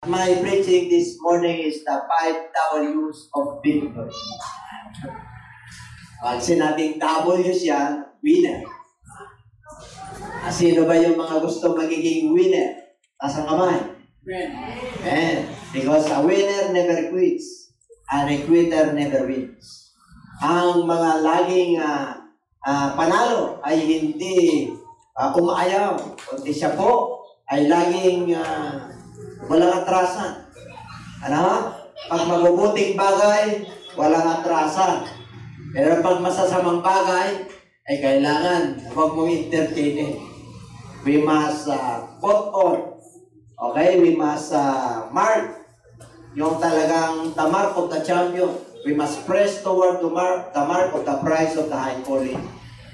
My preaching this morning is the 5 W's of victory. Pag sinabing W siya, winner. Sino ba yung mga gusto magiging winner? Taas ang kamay. Amen. Because a winner never quits and a quitter never wins. Ang mga laging panalo ay hindi umaayaw. Kundi siya po ay laging walang atrasan. Ano? Pag mabubuting bagay, walang atrasan. Pero pag masasamang bagay, ay kailangan huwag mong entertainin. We must put on. Okay? We must mark yung talagang the mark of the champion. We must press toward the mark of the prize of the high calling.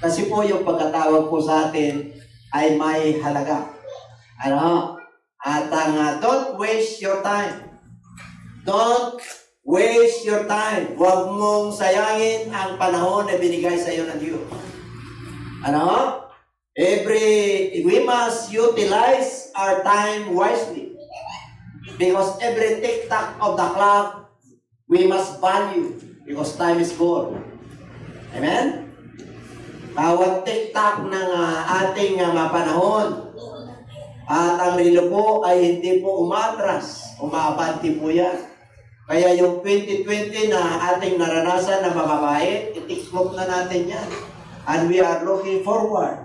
Kasi po yung pagkatawag po sa atin ay may halaga. Ano? At don't waste your time. Don't waste your time. Huwag mong sayangin ang panahon na binigay sa iyo ng Diyos. Ano? We must utilize our time wisely. Because every tick-tock of the clock, we must value. Because time is gold. Amen? Bawat tick-tock ng ating panahon, at ang relo po ay hindi po umatras. Umabante po yan. Kaya yung 2020 na ating naranasan na mababait, itikmok na natin yan. And we are looking forward.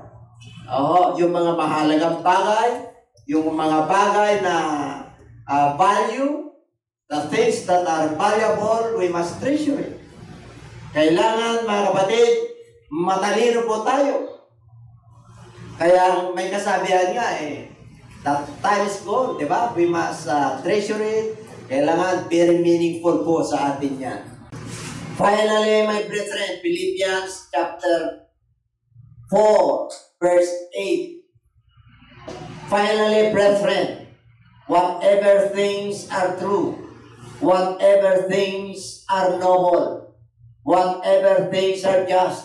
Yung mga mahalagang bagay, yung mga bagay na value, the things that are valuable, we must treasure it. Kailangan, mga kapatid, matalino po tayo. Kaya may kasabihan nga that time is gold, di ba? We must treasure it. Kailangan very meaningful po sa atin yan. Finally, my brethren, Philippians chapter 4, verse 8. Finally, brethren, whatever things are true, whatever things are noble, whatever things are just,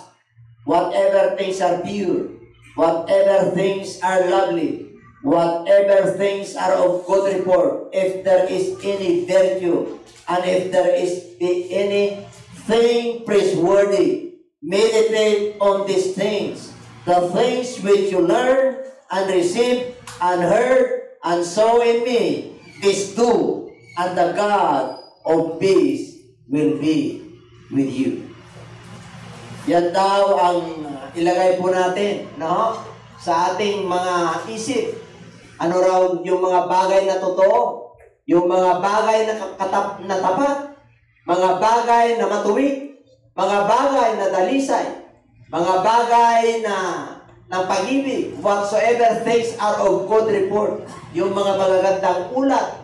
whatever things are pure, whatever things are lovely, whatever things are of good report, if there is any virtue, and if there is anything praiseworthy, meditate on these things, the things which you learn and received and heard and saw in me, this do, and the God of peace will be with you. Yan daw ang ilagay po natin, no? Sa ating mga isip. Ano raw yung mga bagay na totoo, yung mga bagay na tapat, mga bagay na matuwid, mga bagay na dalisay, mga bagay na ng pag-ibig, whatsoever things are of good report, yung mga magagandang ulat.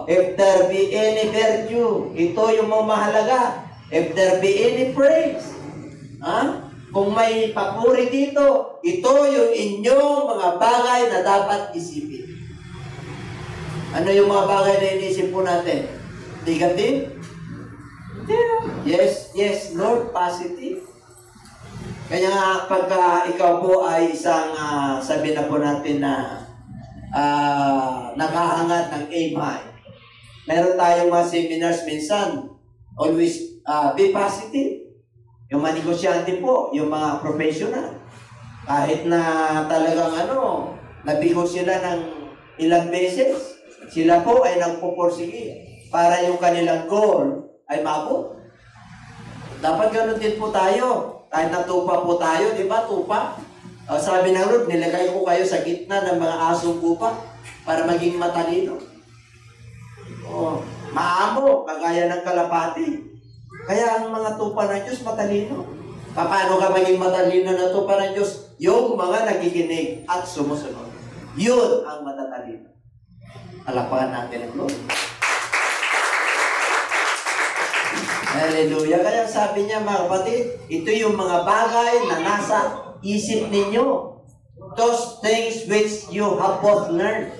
If there be any virtue, ito yung mga mahalaga. If there be any praise, kung may papuri dito, ito yung inyong mga bagay na dapat isipin. Ano yung mga bagay na inisip po natin? Negative? Yes, Lord, positive. Kaya nga, pagka ikaw po ay isang, sabi na po natin na nakahangat ng aim high. Meron tayong mga seminars minsan, always be positive. Yung mga negosyante po, yung mga professional, kahit na talagang nabigo sila ng ilang beses, sila po ay nagpupursige para yung kanilang goal ay maabot. Dapat ganun din po tayo. Kahit natupa po tayo, di ba? Tupa. Sabi ng Lord, nilagay ko kayo sa gitna ng mga asong kupa para maging matalino. Maamo, kagaya ng kalapati. Kaya ang mga tupa ng Diyos matalino. Paano ka maging matalino na tupa ng Diyos? Yung mga nakikinig at sumusunod. Yun ang matatalino. Alapakan natin ang Lord. Hallelujah. Kaya sabi niya, mga kapatid, ito yung mga bagay na nasa isip ninyo. Those things which you have both learned.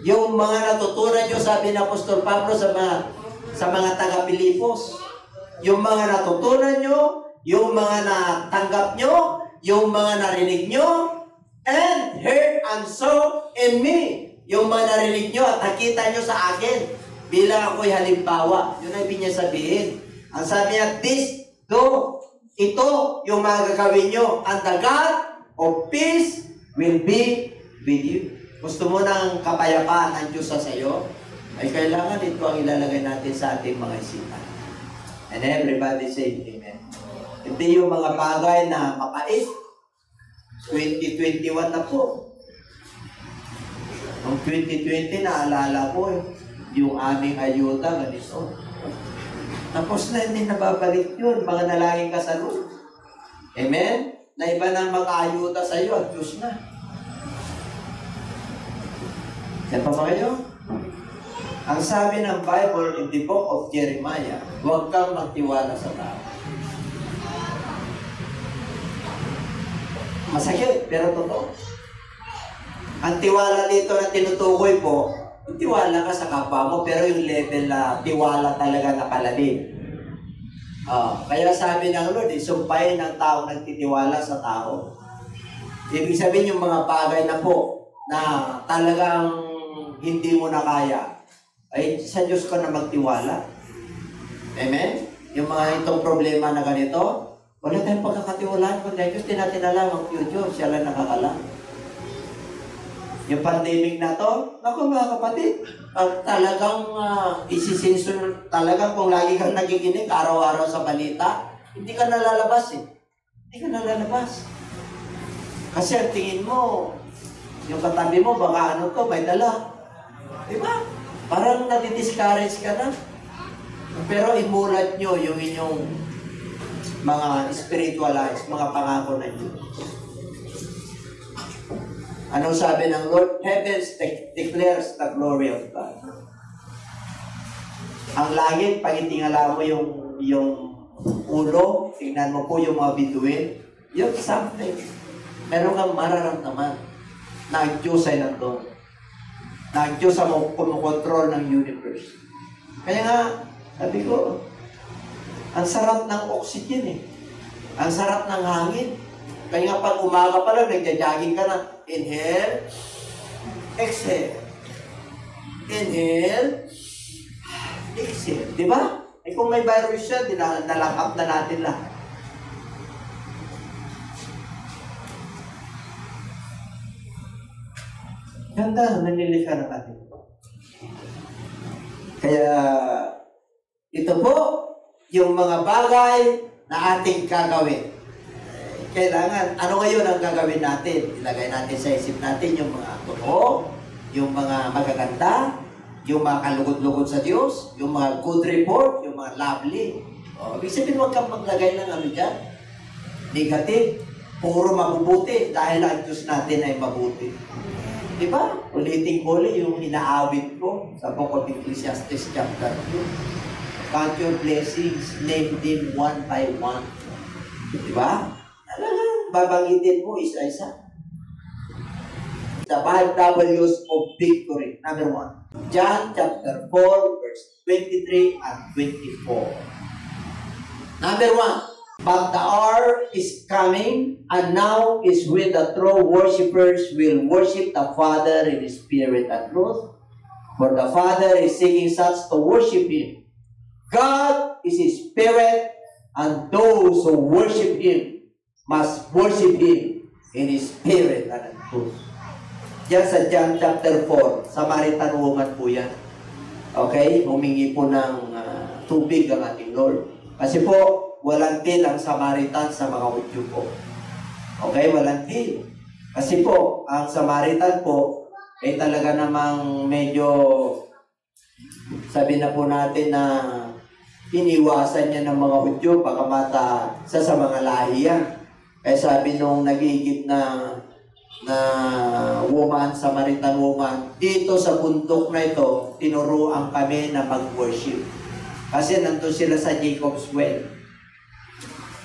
Yung mga natutunan nyo, sabi ni Apostol Pablo sa mga taga-Pilipos. Yung mga natutunan nyo, yung mga natanggap nyo, yung mga narinig nyo, and heard and saw in me. yung mga narinig nyo at nakita nyo sa akin bilang ako'y halimbawa. Yun ang ibig niya sabihin. Ang sabi niya, ito yung mga gagawin nyo, and the God of peace will be with you. Gusto mo ng kapayapaan ng Diyos sa sayo? Ay kailangan ito ang ilalagay natin sa ating mga isipan. And everybody say amen. Hindi yung mga bagay na mapait. 2021 na po. Noong 2020, naalala ko yung aming ayuda, ganito. Tapos na hindi nababalik yun, mga nalangin ka sa Lord. Amen? Na iba ng mga ayuda sa iyo at Diyos na. Yan pa ba kayo? Ang sabi ng Bible in the book of Jeremiah, huwag kang magtiwala sa tao. Masakit, pero totoo. Ang tiwala dito na tinutukoy po, tiwala ka sa kapwa mo, pero yung level na tiwala talaga na palalim. Kaya sabi ng Lord, sumpahin ng taong nagtitiwala sa tao. Ibig sabihin yung mga bagay na po, na talagang hindi mo na kaya, ay sa Diyos ka na magtiwala. Amen? Yung mga itong problema na ganito, wala tayong pagkakatiwalaan kundi Diyos, tinatinala ang Diyos, siya lang nakakalam. Yung pandemic na to, naku mga kapatid, talagang isisinsun, talagang kung lagi kang nakikinig araw-araw sa balita, hindi ka nalalabas eh. Hindi ka nalalabas. Kasi ang tingin mo, yung katabi mo, baka ano to, may dala. Diba? Parang nadi-discourage ka na. Pero imulat nyo yung inyong mga spiritualized, mga pangako na Diyos. Anong sabi ng Lord? Heavens declares the glory of God. Ang langit, pag itingala mo yung ulo, tingnan mo po yung mga bituin, yun something. Meron kang mararamdaman na ang Diyos ay nandun. Na ang Diyos ang kumukontrol ng universe. Kaya nga, sabi ko, ang sarap ng oxygen eh. Ang sarap ng hangin. Kaya nga pag umaga pa lang, nagja-jogging ka na. Inhale, exhale. Inhale, exhale. Di ba? Eh kung may virus siya, nalakap na natin lahat. Ganda, nanilikha ng atin. Kaya, ito po, yung mga bagay na ating gagawin. Kailangan, ano ngayon ang gagawin natin? Ilagay natin sa isip natin yung mga totoo, yung mga magaganda, yung mga kalugod-lugod sa Diyos, yung mga good report, yung mga lovely. Ibig sabihin, huwag kang maglagay ng ano dyan. Negative. Puro mabubuti dahil ang Diyos natin ay mabuti. Diba? Ulitin ko ulit yung inaawit ko sa book of Ecclesiastes chapter 2. Count your blessings, name them one by one. Diba? Talagang babanggitin mo isa-isa. The 5 W's of victory. Number 1. John chapter 4 verse 23 and 24. Number 1. But the hour is coming, and now is when the true worshippers will worship the Father in spirit and truth. For the Father is seeking such to worship Him. God is a spirit, and those who worship Him must worship Him in His spirit and in truth. Diyan sa John chapter 4, Samaritan woman po yan. Okay? Humingi po ng tubig ang ating Lord. Kasi po, walang til ang Samaritan sa mga Hudyo po. Okay? Walang til. Kasi po, ang Samaritan po, ay talaga namang medyo, sabi na po natin na iniwasan niya ng mga Hudyo, pagkamata sa mga lahi yan. Kaya sabi nung nagigit na woman, Samaritan woman, dito sa bundok na ito, tinuruan kami na mag-worship. Kasi nandun sila sa Jacob's Well.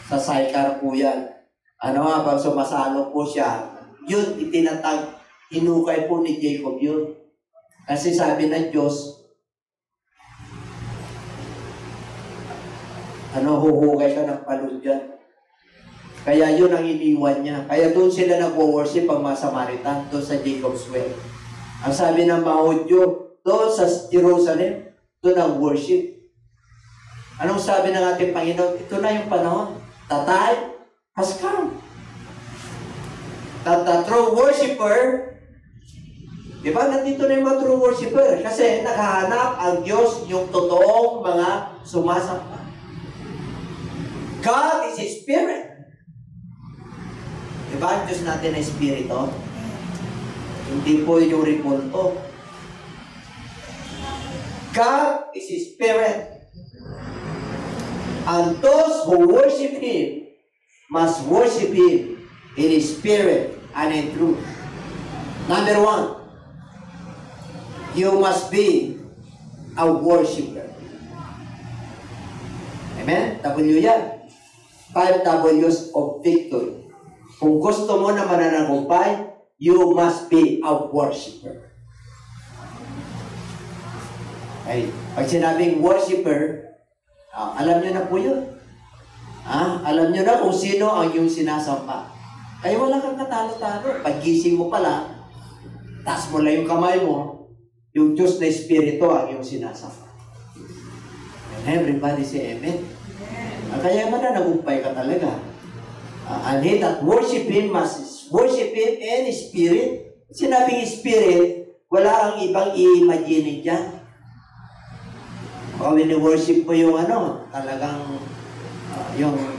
Sa Sychar po yan. Ano nga, pag sumasalo po siya, yun, hinukay po ni Jacob yun. Kasi sabi ng Diyos, huhukay ka ng palud dyan. Kaya yun ang iniwan niya. Kaya doon sila nag-worship ang mga Samaritan, doon sa Jacob's Well. Ang sabi ng mga Hudyo, doon sa Jerusalem, doon ang worship. Anong sabi ng ating Panginoon? Ito na yung panahon. The time has come. That the true worshiper, di ba? Nandito na yung mga true worshiper. Kasi nakahanap ang Diyos yung totoong mga sumasamba. God is a spirit. Di ba? Ang Diyos natin ay spirito. Hindi po yung repulto. God is a spirit. And those who worship Him must worship Him in His spirit and in truth. Number one, you must be a worshiper. Amen? W yan. 5 W's of victory. Kung gusto mo na mananagumpay, you must be a worshiper. Okay. Pag sinabing worshiper, alam nyo na po yun. Alam nyo na kung sino ang yung sinasampa. Kaya wala kang katalo-talo. Pag gising mo pala, taas mo lang yung kamay mo, yung Diyos na Espiritu ang yung sinasampa. And everybody say amen. Kaya mananagumpay ka talaga. And he that worship Him must worship Him in Spirit. Sinabing Spirit, wala kang ibang i-imagine dyan. Kung ini-worship mo yung talagang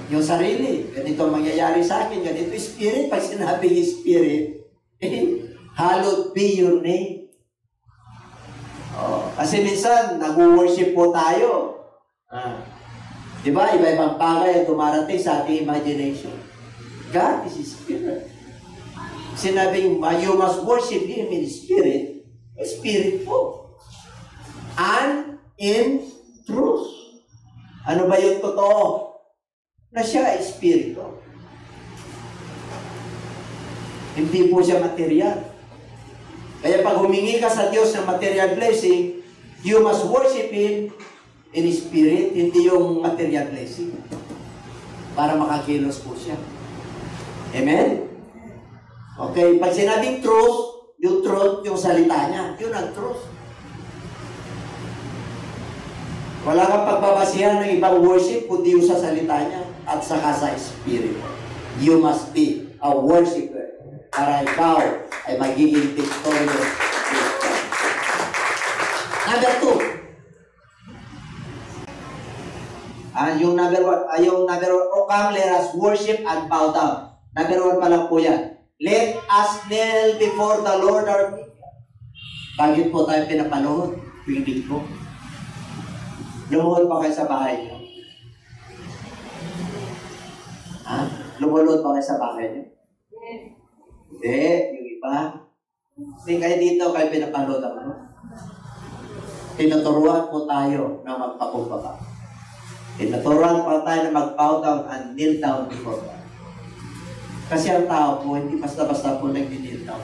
yung sarili. Ganito mangyayari sa akin, ganito Spirit. Pag sinabing Spirit, hallowed be your name. Kasi minsan, nag-worship po tayo. Diba? Iba-ibang bagay ang dumarating sa ating imagination. God is a spirit. Sinabing, you must worship Him in spirit. Spirit po. And in truth. Ano ba yung totoo? Na siya ay espiritu. Hindi po siya material. Kaya pag humingi ka sa Diyos ng material blessing, you must worship Him in spirit, hindi yung material blessing. Para makakilos po siya. Amen? Okay, pag sinabing truth, yung salita niya, yun ang truth. Wala kang pagbabasihan ng ibang worship, kundi yung sa salita niya at saka sa spirit. You must be a worshiper para ikaw ay magiging victorious. Number 2. Yung number one, come, let us worship and bow down. Number 1 pa lang po yan. Let us kneel before the Lord our Maker. Bakit po tayo pinapaluhod? Pibig ko. Lumuhod pa kayo sa bahay niyo? Lumuhod pa kayo sa bahay niyo? Hindi, yung iba. Hindi kayo dito, kayo pinapaluhod ako. Tinuturuan po tayo na magpakumbaba. Tinuturuan pa tayo na mag-bow down and kneel down before God. Kasi ang tao po, hindi basta-basta po nag-kneel down.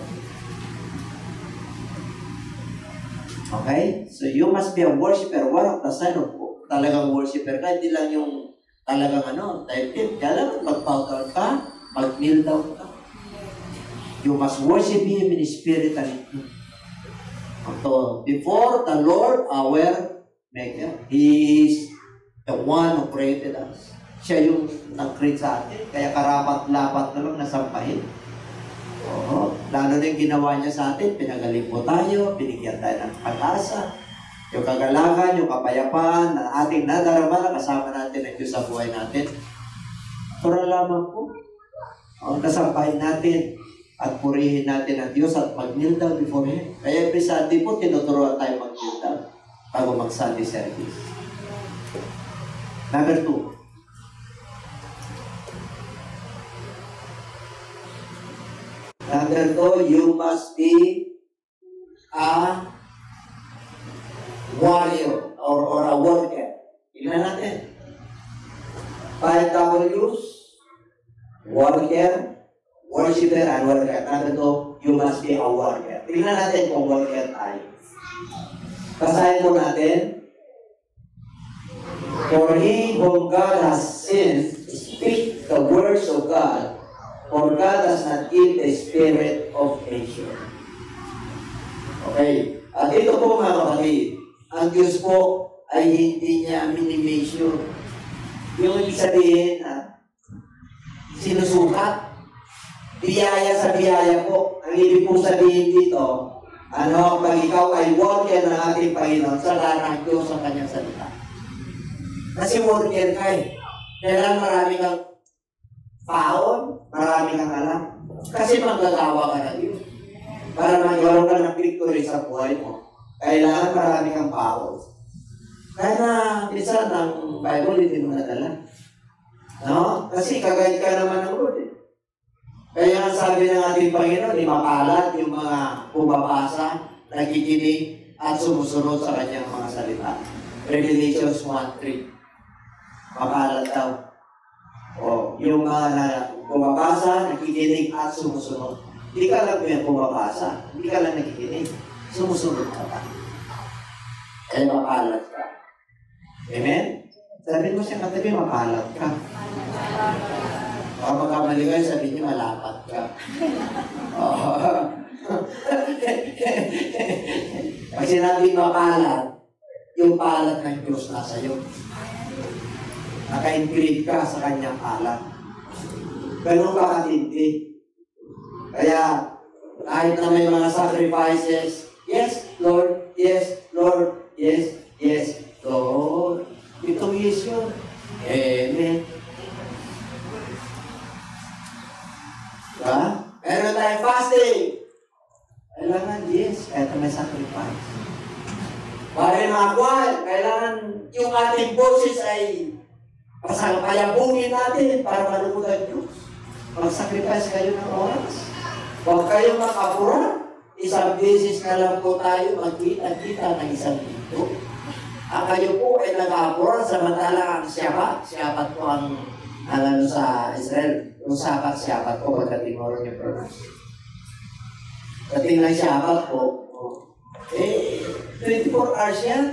Okay? So you must be a worshiper. One of the sign of talagang worshiper ka. Hindi lang yung talagang type. Kaya lang, mag-bow down ka, mag-kneel down ka. You must worship Him in spirit and in truth. So, before the Lord our Maker, He is the one who created us. Siya yung nag-create sa atin. Kaya karapat-lapat na lang nasampahin. Lalo na yung ginawa niya sa atin, pinagaling po tayo, binigyan tayo ng pag-asa, yung kagalakan, yung kapayapaan na ating nadarama na kasama natin ang Diyos sa buhay natin. Pero lamang po, nasampahin natin at purihin natin ang Diyos at mag-kneel down before Him. Kaya every Sunday po, tinuturuan tayo mag-kneel down bago mag-Sunday service. Number 2. Number 2, you must be a warrior or a worker. Tingnan natin. 5 W's, worker, worshiper, and worker. Number 2, you must be a worker. Tingnan natin kung worker tayo. Basahin po natin. For he whom God has sent speak the words of God. For God does not give the spirit of fear. Okay. At ito po mga kapatid, ang Diyos po ay hindi niya minimation. Yung ibig sabihin, sinusukat. Biyaya sa biyaya po. Ang ibig pong sabihin dito, pag ikaw ay worker ng ating Panginoon, sala ng Diyos ang kanyang salita. Kasi worker ka eh. Kailan marami kang paon, marami kang alam. Kasi manggagawa ka na Diyos. Para magkaroon ka ng victory sa buhay mo, kailangan marami kang paon. Kaya na, minsan ang Bible hindi mo nadala. No? Kasi kagayad ka naman ng Lord eh. Kaya ang sabi ng ating Panginoon, mapalad yung mga bumabasa, nakikinig, at sumusunod sa kanyang mga salita. Revelations 1:3. Mapalad daw. Yung mga bumabasa, nakikinig, at sumusunod. Hindi ka lang yung bumabasa, hindi ka lang nakikinig. Sumusunod ka pa. Kaya mapalad ka. Amen? Sabi mo siya katabi, mapalad ka. Baka magkamali kayo, sabi niyo, malapat ka. Pag sinabi mapalad, yung palad ng Diyos nasa iyo. Naka-increase ka sa kanyang palad. Ganun ka katindi. Kaya, kahit na may mga sacrifices, yes, Lord, yes, Lord, yes, yes, Lord. Itong yes yun. Amen. Diba? Meron tayong fasting. Kailangan, yes, kahit may sacrifice. Para yung mga buwan, kailangan yung ating boses ay payabungin natin para malugod ang Diyos. Mag-sacrifice kayo ng oras. Huwag kayong makapura. Isang beses na lang po tayo magkita ng isang linggo. Kayo po ay nag-apura samantala ang Shabbat po ang alam sa Israel. Yung Shabbat po pagdating mo rin yung pronounce. Dating ng Shabbat po, 24 hours yan.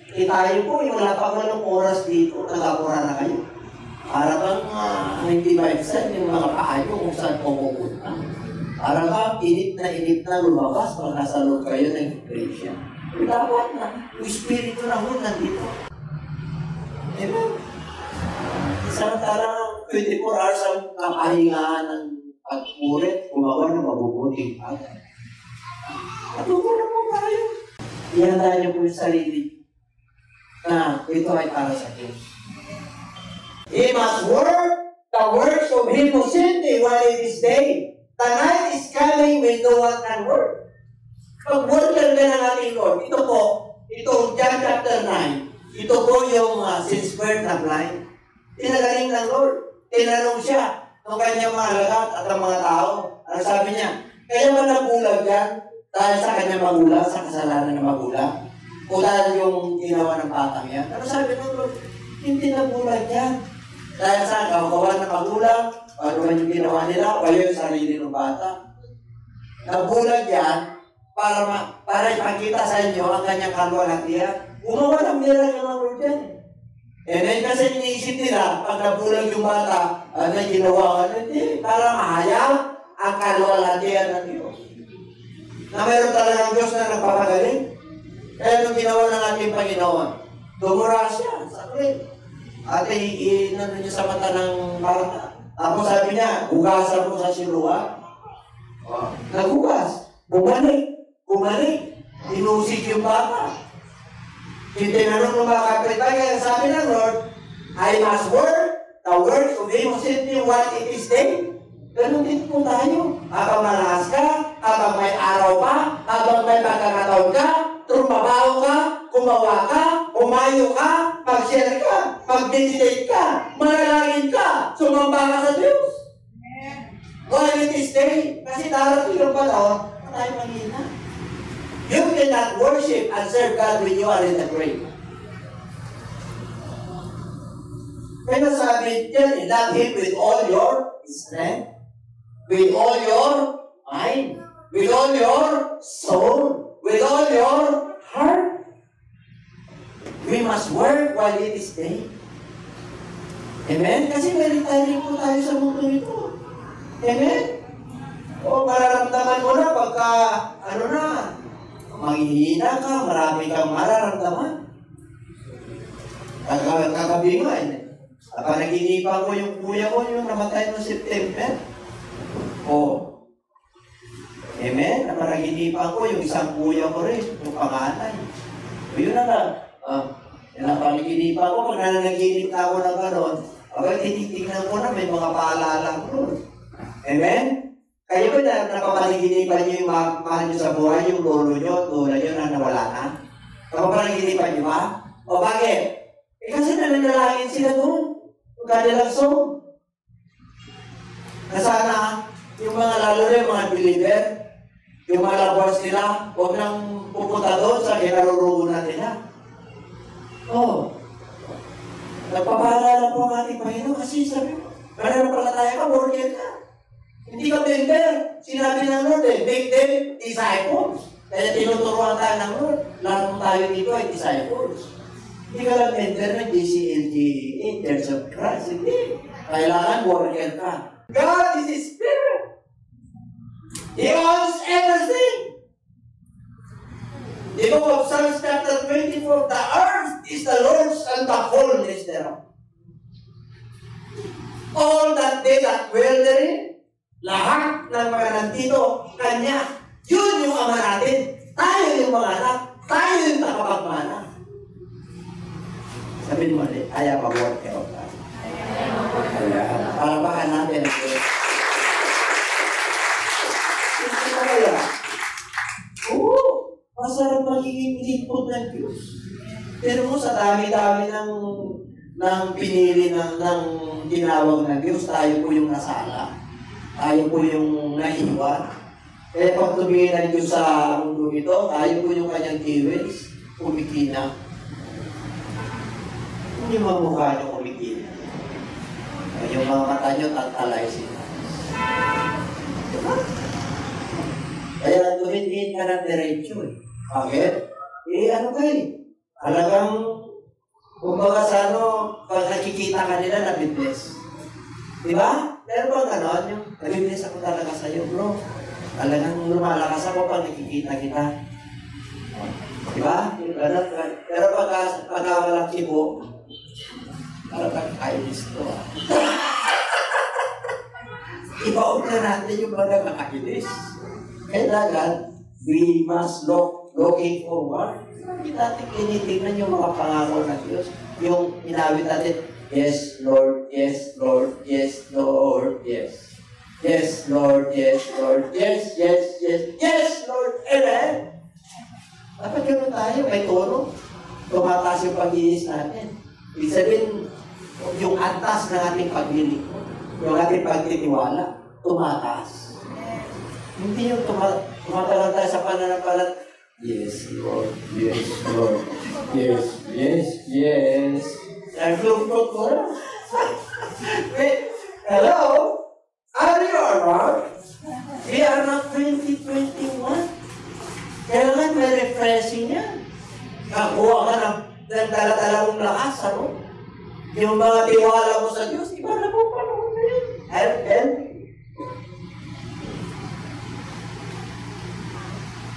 Tayo po, wala pa ng oras dito, nag-apura na kayo. Para bang hindi maisan yung mga paayo kung saan po pupunta. Para bang init na lumabas pag nasa loob kayo ng iglesia. Dapat na, yung Espiritu na ho nandito. Amen. Samantalang 24 hours ang kapahingaan ng pagpurit, gumawa ng mabubuting bagay. Matutunan mo tayo. Ihandaan niyo po yung sarili na ito ay para sa Diyos. He must work the works of him who sent me while it is day. The night is coming when no one can work. Pag-worker ka ng ating Lord, ito po, itong John chapter 9, ito po yung since birth na blind. Tinagaling ng Lord. Tinanong siya ng kanyang mga lagat at ang mga tao. Ano sabi niya? Kaya ba nabulag yan? Dahil sa kanyang magulang, sa kasalanan ng magulang? O dahil yung ginawa ng batang yan? Ano sabi ng Lord? Hindi nabulag yan. Dahil sa kawawan ng magulang, ano man yung ginawa nila, o yung sarili ng bata. Nabulag yan para ipakita sa inyo ang kanyang kalwalhatian. Gumawa ng miracle ng Lord yan. Then kasi iniisip nila, pag nabulag yung bata, ano ginawa ka? Hindi, para mahayag ang kalwalhatian ng Diyos. Na mayroon talagang Diyos na nagpapagaling. Kaya nung ginawa ng ating Panginoon, tumura siya sa krib. At inano niya sa mata ng bata. Tapos sabi niya, hugasan mo sa siluan. Naghugas. Bumalik. Inusik yung bata. Tinanong ng mga kapitbahay, kaya sabi ng Lord, I must work the works of him who sent me while it is day. Ganun din po tayo. Habang malakas ka, habang may araw pa, habang may pagkakataon ka, trumabaho ka, gumawa ka, umayo ka, mag-share ka, mag-meditate ka, manalangin ka, sumamba ka sa Diyos. While it is day, kasi darating yung panahon, tayo manghina. You cannot worship and serve God when you are in the grave. Kaya sabi niya, love Him with all your strength, with all your mind, with all your soul, with all your heart. We must work while it is day. Amen? Kasi may retiring po tayo sa mundo ito. Amen? O mararamdaman mo na pagka, Napanaginipan ko yung kuya ko, yung namatay noong September. Oh. Amen? Napanaginipan ko yung isang kuya ko rin, yung panganay. Yun na lang. Napanaginipan ko, pag nanaginip na ako ng gano'n, pag tinitignan ko na, may mga paalala ko. Amen? Kayo ba napapanaginipan niyo yung mahal niyo sa buhay, yung lolo niyo, lola niyo na nawala na? Napapanaginipan niyo ba? O bakit? Kasi nananalangin sila doon. Yung kanilang song. Na sana, yung mga lalo na yung mga believer, yung mga lovers nila, huwag nang pupunta doon sa kinarurungunan nila. Oh. Nagpapaalala po ang ating Panginoon kasi sabi mo, mananampalataya ka, worker ka. Hindi ka member. Sinabi ng Lord make them disciples. Kaya tinuturuan tayo ng Lord. Lahat mo tayo dito ay disciples. Hindi ka lang member ng GCLG, Church of Christ. Hindi. Kailangan worker ka. God is His Spirit. He owns everything. The book of Psalms chapter 24, the earth is the Lord's and the fullness thereof. All that they that dwell therein, lahat ng mga nandito, Kanya. Yun yung Ama natin. Tayo yung mga anak. Tayo yung nakapagmana. Sabihin mo ulit, I am a worker of God. Palabakan natin ang Diyos. Hindi ka kaya? Oo, masarap magiging lingkod ng Diyos. Pero mo sa dami-dami ng pinili ng tinawag ng Diyos, tayo po yung nasala. Tayo po yung naiwan. Kaya pag tumingin ng Diyos sa mundo ito, tayo po yung kanyang jewels, kumikina. Hindi mga mukha nyo kumikina. Yung mga mata nyo, tatalay sila. Diba? Kaya tumingin ka ng diretso eh. Bakit? Ano kayo? Talagang, kumbaga sa pag nakikita ka nila, nabibless. Diba? Pero pag yung nabibless ako talaga sa'yo, bro. Talagang lumalakas ako pag nakikita kita. Diba? Pero pag walang kibo, parang kainis to Ibaon na natin yung mga makainis. Kailangan, we must looking forward. Hindi natin tinitingnan yung mga pangako ng Diyos. Yung inawit natin, yes, Lord, yes, Lord, yes, Lord, yes. Yes, Lord, yes, Lord, yes, yes, yes, yes, Lord, amen. Dapat gano'n tayo, may tono. Tumataas yung pag-iis natin. Ibig sabihin, yung antas ng ating paglilingkod, yung ating pagtitiwala, tumataas. Hindi yung tumatagal tayo sa pananampalat, yes, Lord, yes, Lord, yes, yes, yes. Nag-fluk-fluk ko na. Wait, hello? Are you around? We are not 2021. Kailangan may refreshing yan. Nakuha ka ng dala-dala mong lakas, ano? Yung mga tiwala mo sa Diyos, iba na po panahon na yun. And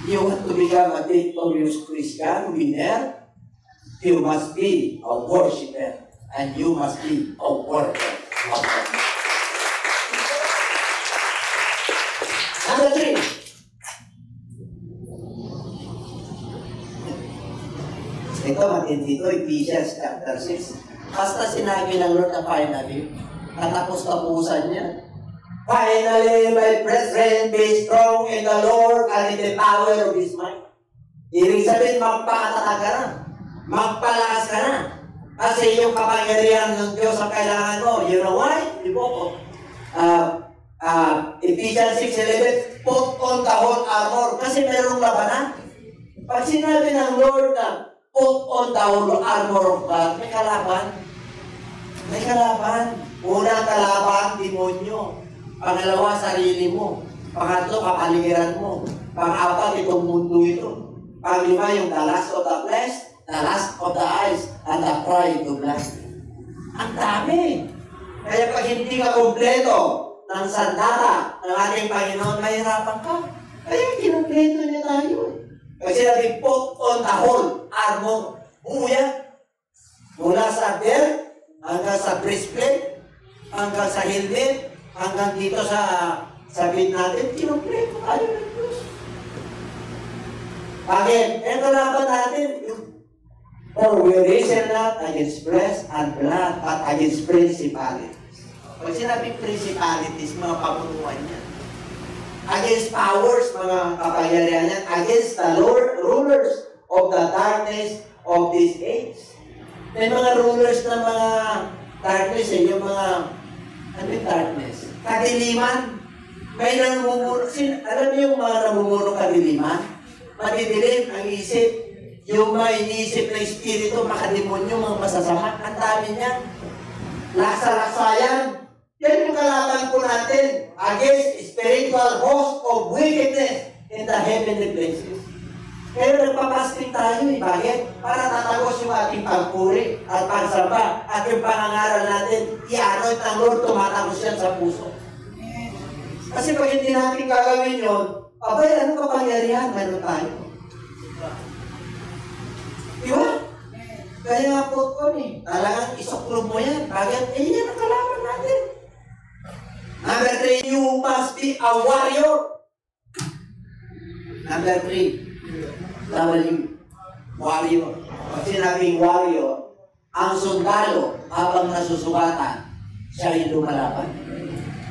you want to become a victorious Christian winner, you must be a worshiper, and you must be a worker of God. Number 3. Ito, matindi ito, Ephesians chapter 6. Basta sinabi ng Lord na finally, natapos-tapusan niya. Finally, my brethren, be strong in the Lord and in the power of His might. Ibig sabihin, magpakatatag ka na. Magpalakas ka na. Kasi yung kapangyarihan ng Diyos ang kailangan mo. You know why? Di po, Ephesians 6:11, put on the whole armor. Kasi merong labanan. Pag sinabi ng Lord na put on the whole armor of God, may kalaban. May kalaban. Unang kalaban, demonyo. Pangalawa, sarili mo. Pangatlo, kapaligiran mo. Pang-apat, itong mundo ito. Panglima, yung the lust of the flesh, the lust of the eyes, and the pride of life. Ang dami. Kaya pag hindi ka kompleto ng sandata ng ating Panginoon, mahirapan ka. Kaya kinumpleto niya tayo. Kasi natin put on the whole armor. Buo yan. Mula sa belt hanggang sa breastplate, hanggang sa helmet, hanggang dito sa bit natin, kinumpleto tayo ng Diyos. Bakit? Ito laban natin. For we wrestle not against flesh and blood, but against principalities. Pag sinabing principalities, mga pamunuan yan. Against powers, mga kapangyarihan yan. Against the rulers of the darkness of this age. May mga rulers ng mga darkness, yung mga, ano yung darkness? Kadiliman. May namumuno. Alam niyo yung mga namumuno kadiliman? Madidilim ang isip. Yung mga iniisip na espiritu, makademonyo, mga masasama. Ang dami niyan. Laksa-laksa yan. Yan yung kalaban po natin against spiritual host of wickedness in the heavenly places. Kaya nagpapasting tayo eh. Bakit? Para tatagos yung ating pagpuri at pagsamba at yung pangangaral natin, i-anoint ng Lord, tumatagos yan sa puso. Kasi pag hindi natin gagawin yun, abay, anong kapangyarihan? Meron tayo. Diba? Kaya nga po ko eh. Talagang isuklob mo yan. Bakit? Eh, yan ang kalaban natin. Number 3, you must be a warrior. Number 3, W, warrior. Pag sinabing warrior, ang sundalo habang nasusugatan, siya yung lumalaban.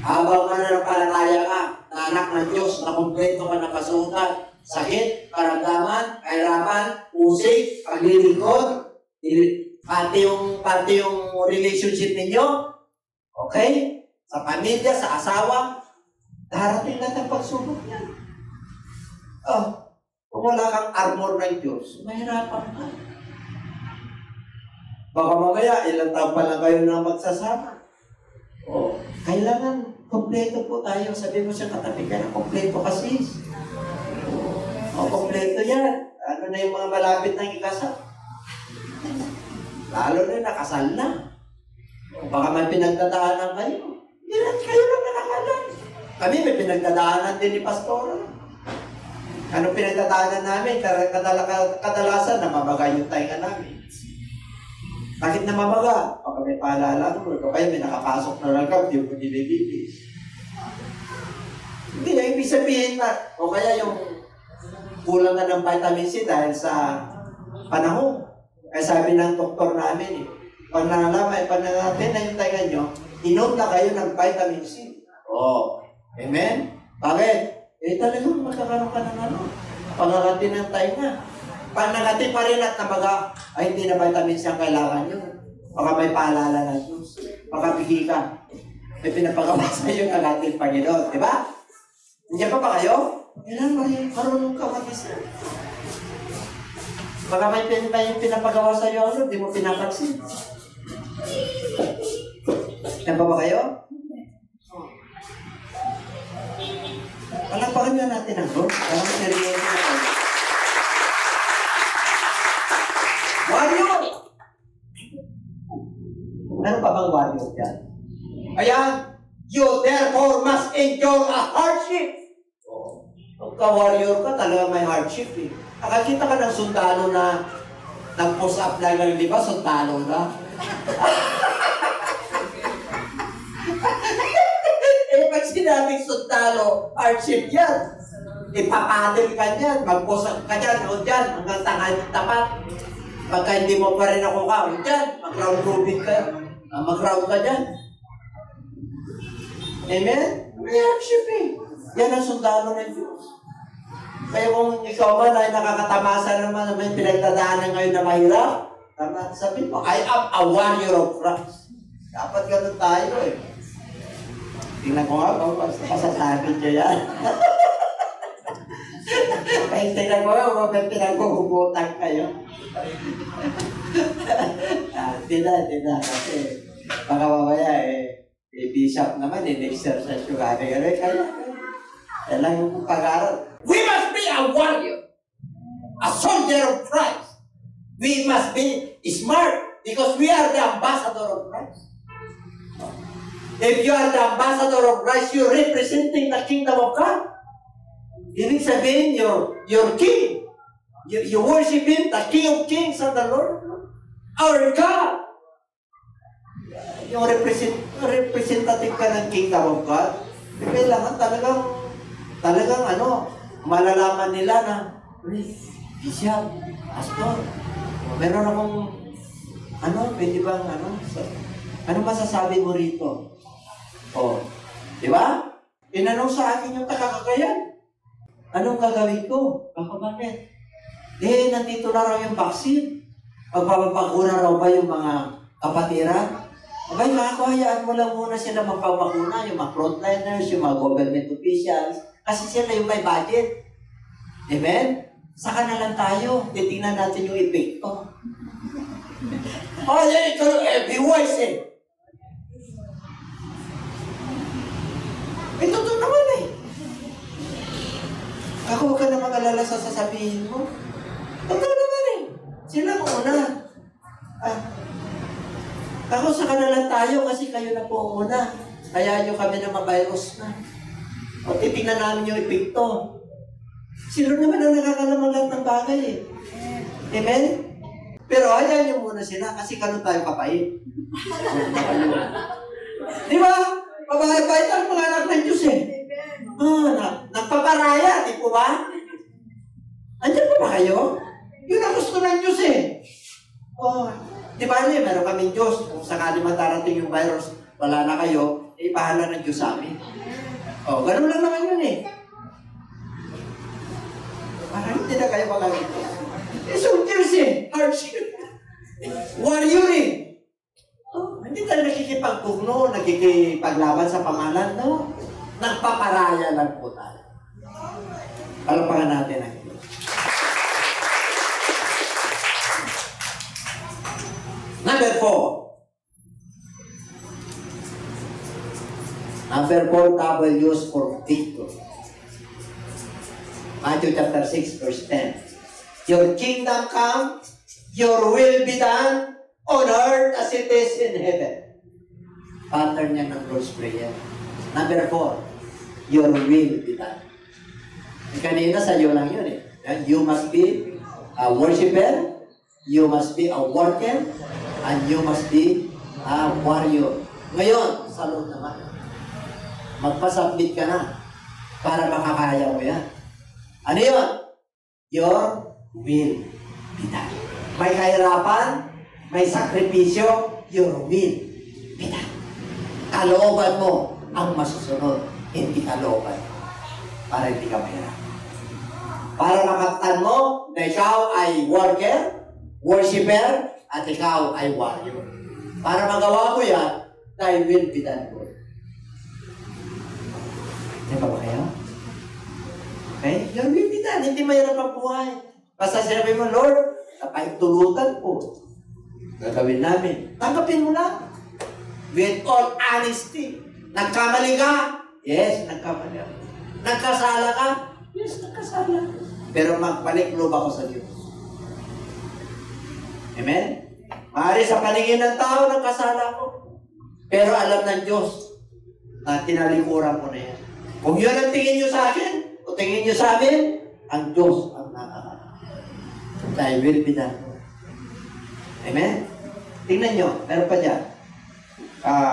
Habang mananampalataya ka, na anak ng Diyos, na kumpleto ka ng kasuotan, sakit, karamdaman, kahirapan, usik, paglilingkod, pati yung relationship ninyo, okay? Sa pamilya, sa asawa, darating natin pagsubok yan. Kung wala kang armor ng Diyos, mahirapan ka. Baka mamaya, ilang taon pa lang kayo na magsasama. Kailangan, kompleto po tayo. Sabi mo siya, katabi ka na, kompleto kasi. Kompleto yan. Ano na yung mga malapit ng ikasal? Lalo na nakasal na. Baka may pinagdadaanan kayo. Hindi kayo lang nakakalan. Kami may pinagdadaanan din ni Pastora. Ano pinagdadaanan namin? Kadalasan namabaga yung tainga namin. Bakit namabaga? Baka may paalala mo. O kaya may nakapasok na ragab, di mo nilibibis. Hindi na ibig sabihin na. O kaya yung kulang na ng vitamin C dahil sa panahon. Kaya sabi ng doktor namin, pag nalaman, pag nangatin na yung tainga nyo, inom na kayo ng vitamin C. Amen? Bakit? Talagang magkakaroon ka ng pangangati ng tainga. Pag nangati pa rin at nabaga, ay hindi na vitamin C ang kailangan nyo. Baka may paalala ng Diyos. Baka bigay ka. May pinapagawa sa iyo ng ating Panginoon. Diba? Hindi pa ba kayo? Kailangan ba yung marunong ka mag-isip? Baka may pinapagawa sa iyo, hindi mo pinapansin. Yan pa ba kayo? Palakpakan nga natin ang Lord. Parang seryoso na tayo. Warrior! Ano pa bang warrior dyan? Ayan, you therefore must endure a hardship. Pag ka-warrior ka, talaga may hardship eh. Nakakita ka ng sundalo na nag-post up lang ng, di ba? Sundalo na. Pag sinabing sundalo, hardship yan. Ipapadil ka dyan, mag-post up ka dyan, o dyan, hanggang tangan yung tapat. Pagka hindi mo pa rin ako ka, o dyan, mag-round robin ka, mag-round ka dyan. Amen? May hardship eh. Yan ang sundalo ng Diyos. Kaya kung ikaw man ay nakakatamasa naman na may pinagdadaanan ngayon na mahirap, sabihin mo, I am a warrior of Christ. Dapat ganun tayo eh. Tingnan ko nga, masasabi niyo yan. Kaya tingnan ko nga, may pinaghuhugutan kayo. Tidak. Kasi baka mamaya bishop naman, in-exercise yung gano'n. Kaya lang yung pag-aaral. We must be a warrior. A soldier of Christ. We must be smart because we are the ambassador of Christ. If you are the ambassador of Christ, you're representing the kingdom of God. Ibig sabihin, you're king. You worship Him, the King of Kings and the Lord. Our God. yung representative ka ng Kingdom of God, kailangan talagang malalaman nila na, Bishop, Pastor, meron akong, pwede bang, ano masasabi mo rito? Di ba? Tinanong sa akin yung taga-Cagayan. Anong gagawin ko? Bakit? Nandito na raw yung vaccine. Magpapakuna raw ba yung mga kapatiran? Okay, hayaan mo lang muna sila magpapakuna, yung mga frontliners, yung mga government officials, kasi sila yung may budget. Amen? Saka na lang tayo, titingnan natin yung epekto. Be wise eh. Totoo naman eh. Ako, huwag ka na mag-alala sa sasabihin mo. Totoo naman eh. Sila muna. Ako, saka na lang tayo kasi kayo na po muna. Kaya nyo kami na ma-virus na. O titingnan namin yung epekto. Sila naman ang nakakalamang lahat ng bagay eh. Amen? Pero hayaan nyo muna sila kasi kano tayo kapait. Di ba? Mabait ang mga anak ng Diyos eh. Nagpaparaya, di po ba? Andiyan po ba kayo? Yun ang gusto ng Diyos eh. Di ba meron kaming Diyos. Kung sakali matarating yung virus, wala na kayo, bahala ng Diyos sa amin. Ganun lang naman yun eh. Parang hindi na kayo magalito. Soldiers eh. Hardship. Warrior eh. Hindi tayo nakikipagtugno, nakikipaglaban sa pamahalan, no? Nagpaparaya lang po tayo. Palapakan natin ang Diyos. Number 4, W's for victory. Matthew chapter 6, verse 10. Your kingdom come, your will be done, on earth as it is in heaven. Pattern niya ng Lord's Prayer. Number 4, your will be done. Kanina sa iyo lang yun eh. You must be a worshiper, you must be a worker, and you must be a warrior. Ngayon, sa Lord naman, magpasubmit ka na para makakaya mo yan. Ano yun? Your will be done. May kahirapan, may sakripisyo, your will be done. Kalooban mo ang masusunod, hindi kalooban para hindi ka mahirap. Para makaptan mo na ikaw ay worker, worshiper, at ikaw ay warrior. Para magawa mo yan, thy will be done, Lord. Diba ba kayo? Okay? Your will be done. Hindi mahirap ang buhay. Basta sinabi mo, Lord, napahintulutan po. Gagawin namin. Tanggapin mo lang. With all honesty. Nagkamali ka? Yes, nagkamali ako. Nagkasala ka? Yes, nagkasala. Pero magbalik loob ako sa Diyos. Amen? Maaari sa paningin ng tao, nagkasala ko. Pero alam ng Diyos na tinalikuran ko na yan. Kung yun ang tingin nyo sa akin, o tingin nyo sa amin, ang Diyos ang nakakala. Thy will be done. Amen? Tingnan nyo, meron pa dyan.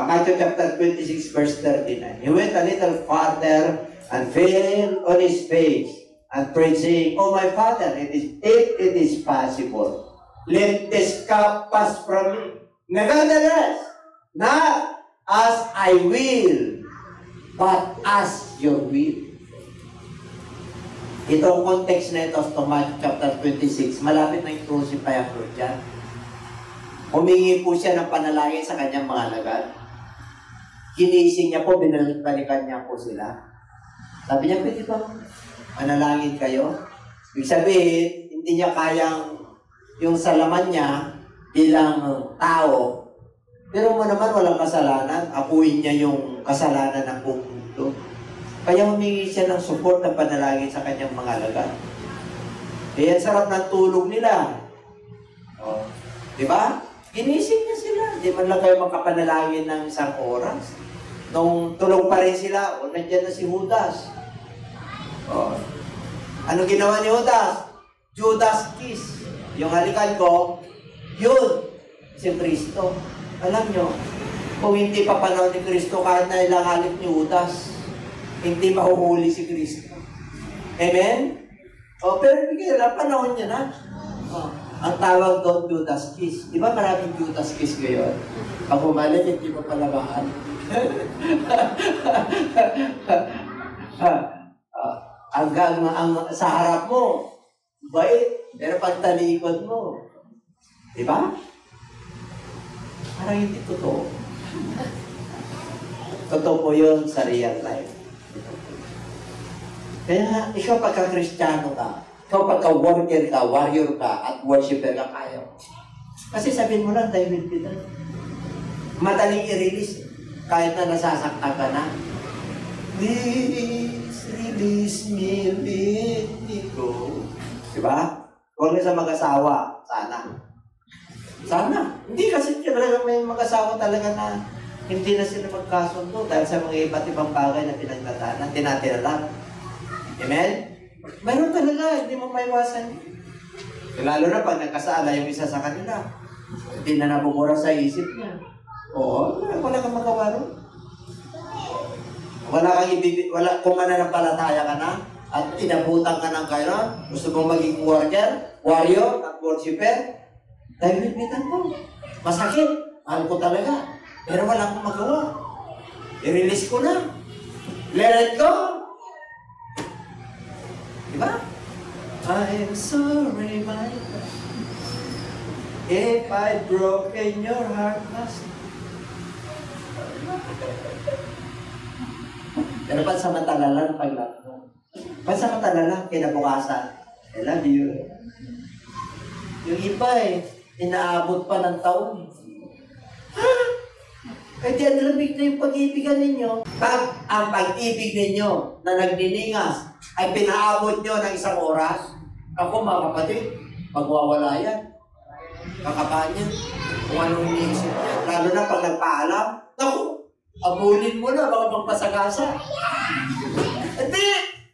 Matthew chapter 26, verse 39. He went a little farther and fell on his face and prayed, saying, Oh my Father, if it is possible, let this cup pass from me. Nevertheless, not as I will, but as your will. Itong context na ito sa Matthew chapter 26, malapit na i-crucify ang Lord dyan. Humingi po siya ng panalangin sa kanyang mga alagad. Ginising niya po, binalik-balikan niya po sila. Sabi niya, pwede ba manalangin kayo? Ibig sabihin, hindi niya kayang yung salaman niya bilang tao. Pero mo naman walang kasalanan. Apuin niya yung kasalanan ng buong mundo. Kaya humingi siya ng support ng panalangin sa kanyang mga alagad. Kaya sarap ng tulog nila. Di ba? Ginising niya sila. Di man lang kayo makapanalangin ng isang oras. Nung tulog pa rin sila, nandiyan na si Judas. Ano ginawa ni Judas? Judas kiss. Yung halikan ko, yun, si Kristo. Alam nyo, Kung hindi pa panahon ni Kristo, kahit na ilang halip ni Judas, hindi mahuhuli si Kristo. Amen? Pero bigla, panahon niya na. Ang tawag doon, Judas Kiss. Di ba maraming Judas Kiss ngayon? Pag umalik, hindi mo palabahan. Hanggang sa harap mo, bait. Pero pag talikod mo, di ba? Parang hindi totoo. Totoo po yun sa real life. Kaya ikaw pagka-Kristiyano ka, ikaw pagka-worker ka, warrior ka, at worshiper ka kayo. Kasi sabihin mo lang, tayo will be done. Madaling i-release, kahit na nasasaktan ka na. Please release me, let me go. Diba? Huwag na sa mag-asawa, sana. Sana. Hindi kasi talaga may mag-asawa talaga na hindi na sila magkasundo dahil sa mga iba't ibang bagay na pinagdadaanan, tinatira lang. Amen? Mayroon talaga, hindi mo maiwasan. Lalo na pag nagkasala yung isa sa kanila, hindi na nabubura sa isip niya. Oo, wala kang magawa ron. Kung mananampalataya ka na, at inabutan ka ng gano'n, gusto mong maging warrior, at worshiper, dahil nagmitan mo. Masakit, mahal ko talaga. Pero wala akong magawa. I-release ko na. Let it go. Diba? I'm sorry, my God, if I've broken your heart, Master. Pero pansamantala lang pag-love mo. Pansamantala lang, kinabukasan. I love you. Yung iba inaabot pa ng taon. Ha? Kaya di ang lamig na yung pag-ibigan ninyo. Pag ang pag-ibig ninyo na nagniningas ay pinaabot nyo ng isang oras, ako mga kapatid, magwawala yan. Kakabahan yan. Kung anong iniisip niya. Lalo na pag nagpaalam, naku, abulin mo na, baka magpasagasa.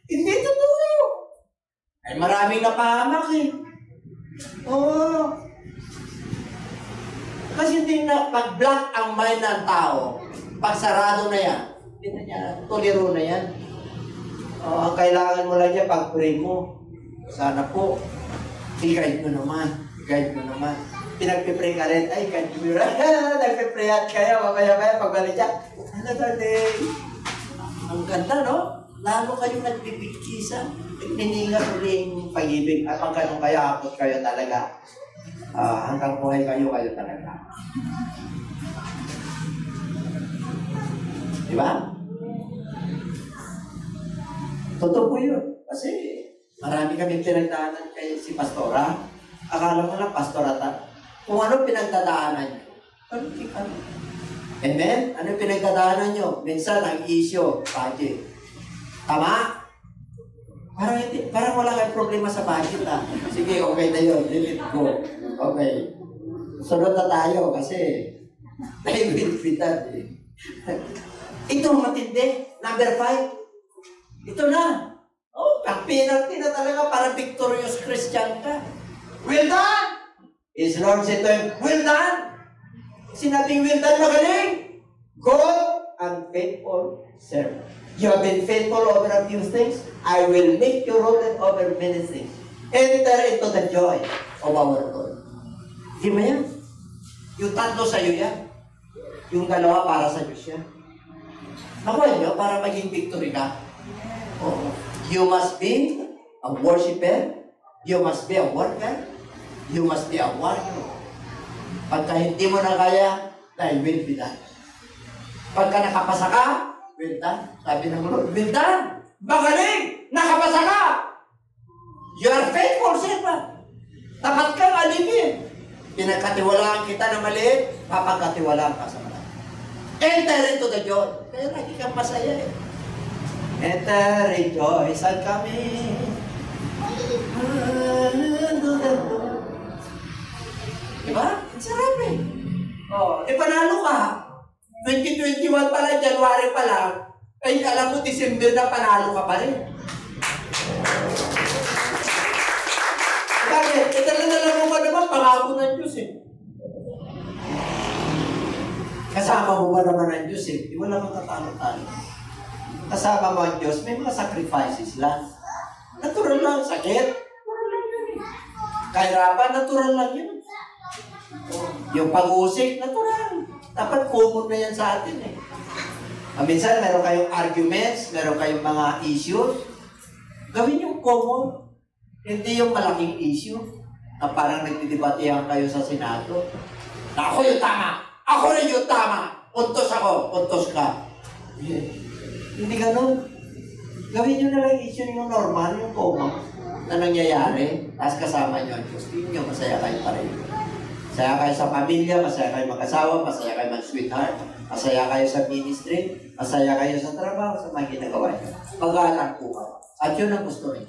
Hindi totoo. Ay maraming napahamak Oo. Kasi hindi na, pag-block ang mind ng tao, pag sarado na yan, hindi na niya, tuliro na yan. Ang kailangan mo lang niya, pag-pray mo. Sana po, i-guide mo naman. Pinag-pray ka rin, ay, guide mo rin. Nag-prayan kayo, mamaya-maya, pagbalik siya. Another day. Ang ganda, no? Lalo kayong nagbibigkisa. Nagniningas ulit yung pag-ibig. At pag ganun kayo, akot kayo talaga. Hanggang buhay kayo talaga. Diba? Totoo po yun. Kasi marami kami pinagdaanan kay si Pastora. Akala mo lang Pastorata. Kung ano pinagdadaanan nyo. Amen? Ano pinagdadaanan nyo? Minsan ang issue, budget. Tama? Parang wala kayong problema sa budget Sige, okay na yun. Let it go. Okay. Sunod na tayo kasi tayo binfitan Ito matindi. Number 5. Ito na. Ang penalty na talaga para victorious Christian ka. Well done! His Lord said to him, well done! Sinabing well done, magaling! Good and faithful servant. You have been faithful over a few things. I will make you ruler over many things. Enter into the joy of our Lord. Di ba yan? Yung tatlo sa'yo yan. Yung dalawa para sa Diyos yan. Nakuha nyo para maging victory ka. You must be a worshiper. You must be a worker. You must be a warrior. Pagka hindi mo na kaya, dahil will be done. Pagka nakapasa ka, well done. Sabi ng Lord, well done. Magaling! Nakapasa ka! You are faithful, servant. Tapat kang alipin. Pinagkatiwalaan kita na maliit, papagkatiwalaan ka sa malaki. Enter into the joy. Kaya lagi kang masaya Enter, rejoice, and kami. Diba? Ang sarap panalo ka. 2021 pa lang, January pa lang, ay alam mo, December na panalo ka pa rin. Bakit? Talaga mo ba naman, pangako ng Diyos Kasama mo ba naman ang Diyos eh? Wala kang tatalo-talo. Kasama mo ang Diyos, may mga sacrifices lang. Natural lang, sakit. Kahirapan, natural lang yun. Yung pag-usik, natural. Dapat common na yan sa atin eh. Minsan, meron kayong arguments, meron kayong mga issues. Gawin yung common. Hindi yung malaking issue na parang nagdidebatehan kayo sa Senado. Na ako yung tama! Ako rin yung tama! Puntos ako! Puntos ka! Yeah. Hindi ganun. Gawin nyo na lang issue yung normal, yung common na nangyayari. Tapos kasama nyo ang Diyos. Tingin nyo, masaya kayo pareho. Masaya kayo sa pamilya, masaya kayo mag-asawa, masaya kayo mag-sweetheart, masaya kayo sa ministry, masaya kayo sa trabaho, sa mga ginagawa nyo. Pag-aalang po kayo. At yun ang gusto rin.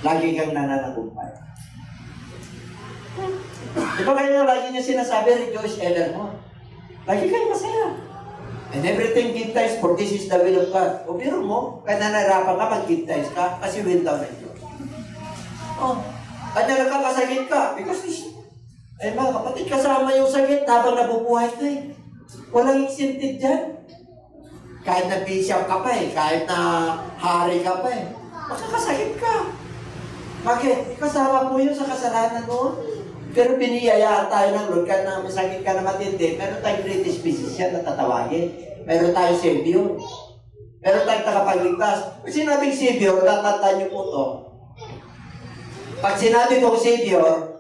Lagi kang nananagumpay. Di ba kayo lagi niya sinasabi, rejoice evermore. Lagi kayo masaya. And everything give thanks for this is the will of God. O biro mo, kaya nanarapan ka, mag-give thanks ka, kasi will down ng Diyos. Oh, kanya nagkakasakit ka, because eh mga kapatid, kasama yung sakit habang nabubuhay ka eh. Walang incentive dyan. Kahit na bishop ka pa eh, kahit na hari ka pa eh, makakasakit ka. Bakit? Kasama po yun sa kasalanan noon. Pero piniyayaan tayo ng Lord, kahit na masakit ka na matindi, meron tayong greatest physician na tatawagin. Meron tayong Savior. Meron tayong takapagligtas. Pag sinabing Savior, tatandaan niyo po ito. Pag sinabi kong Savior,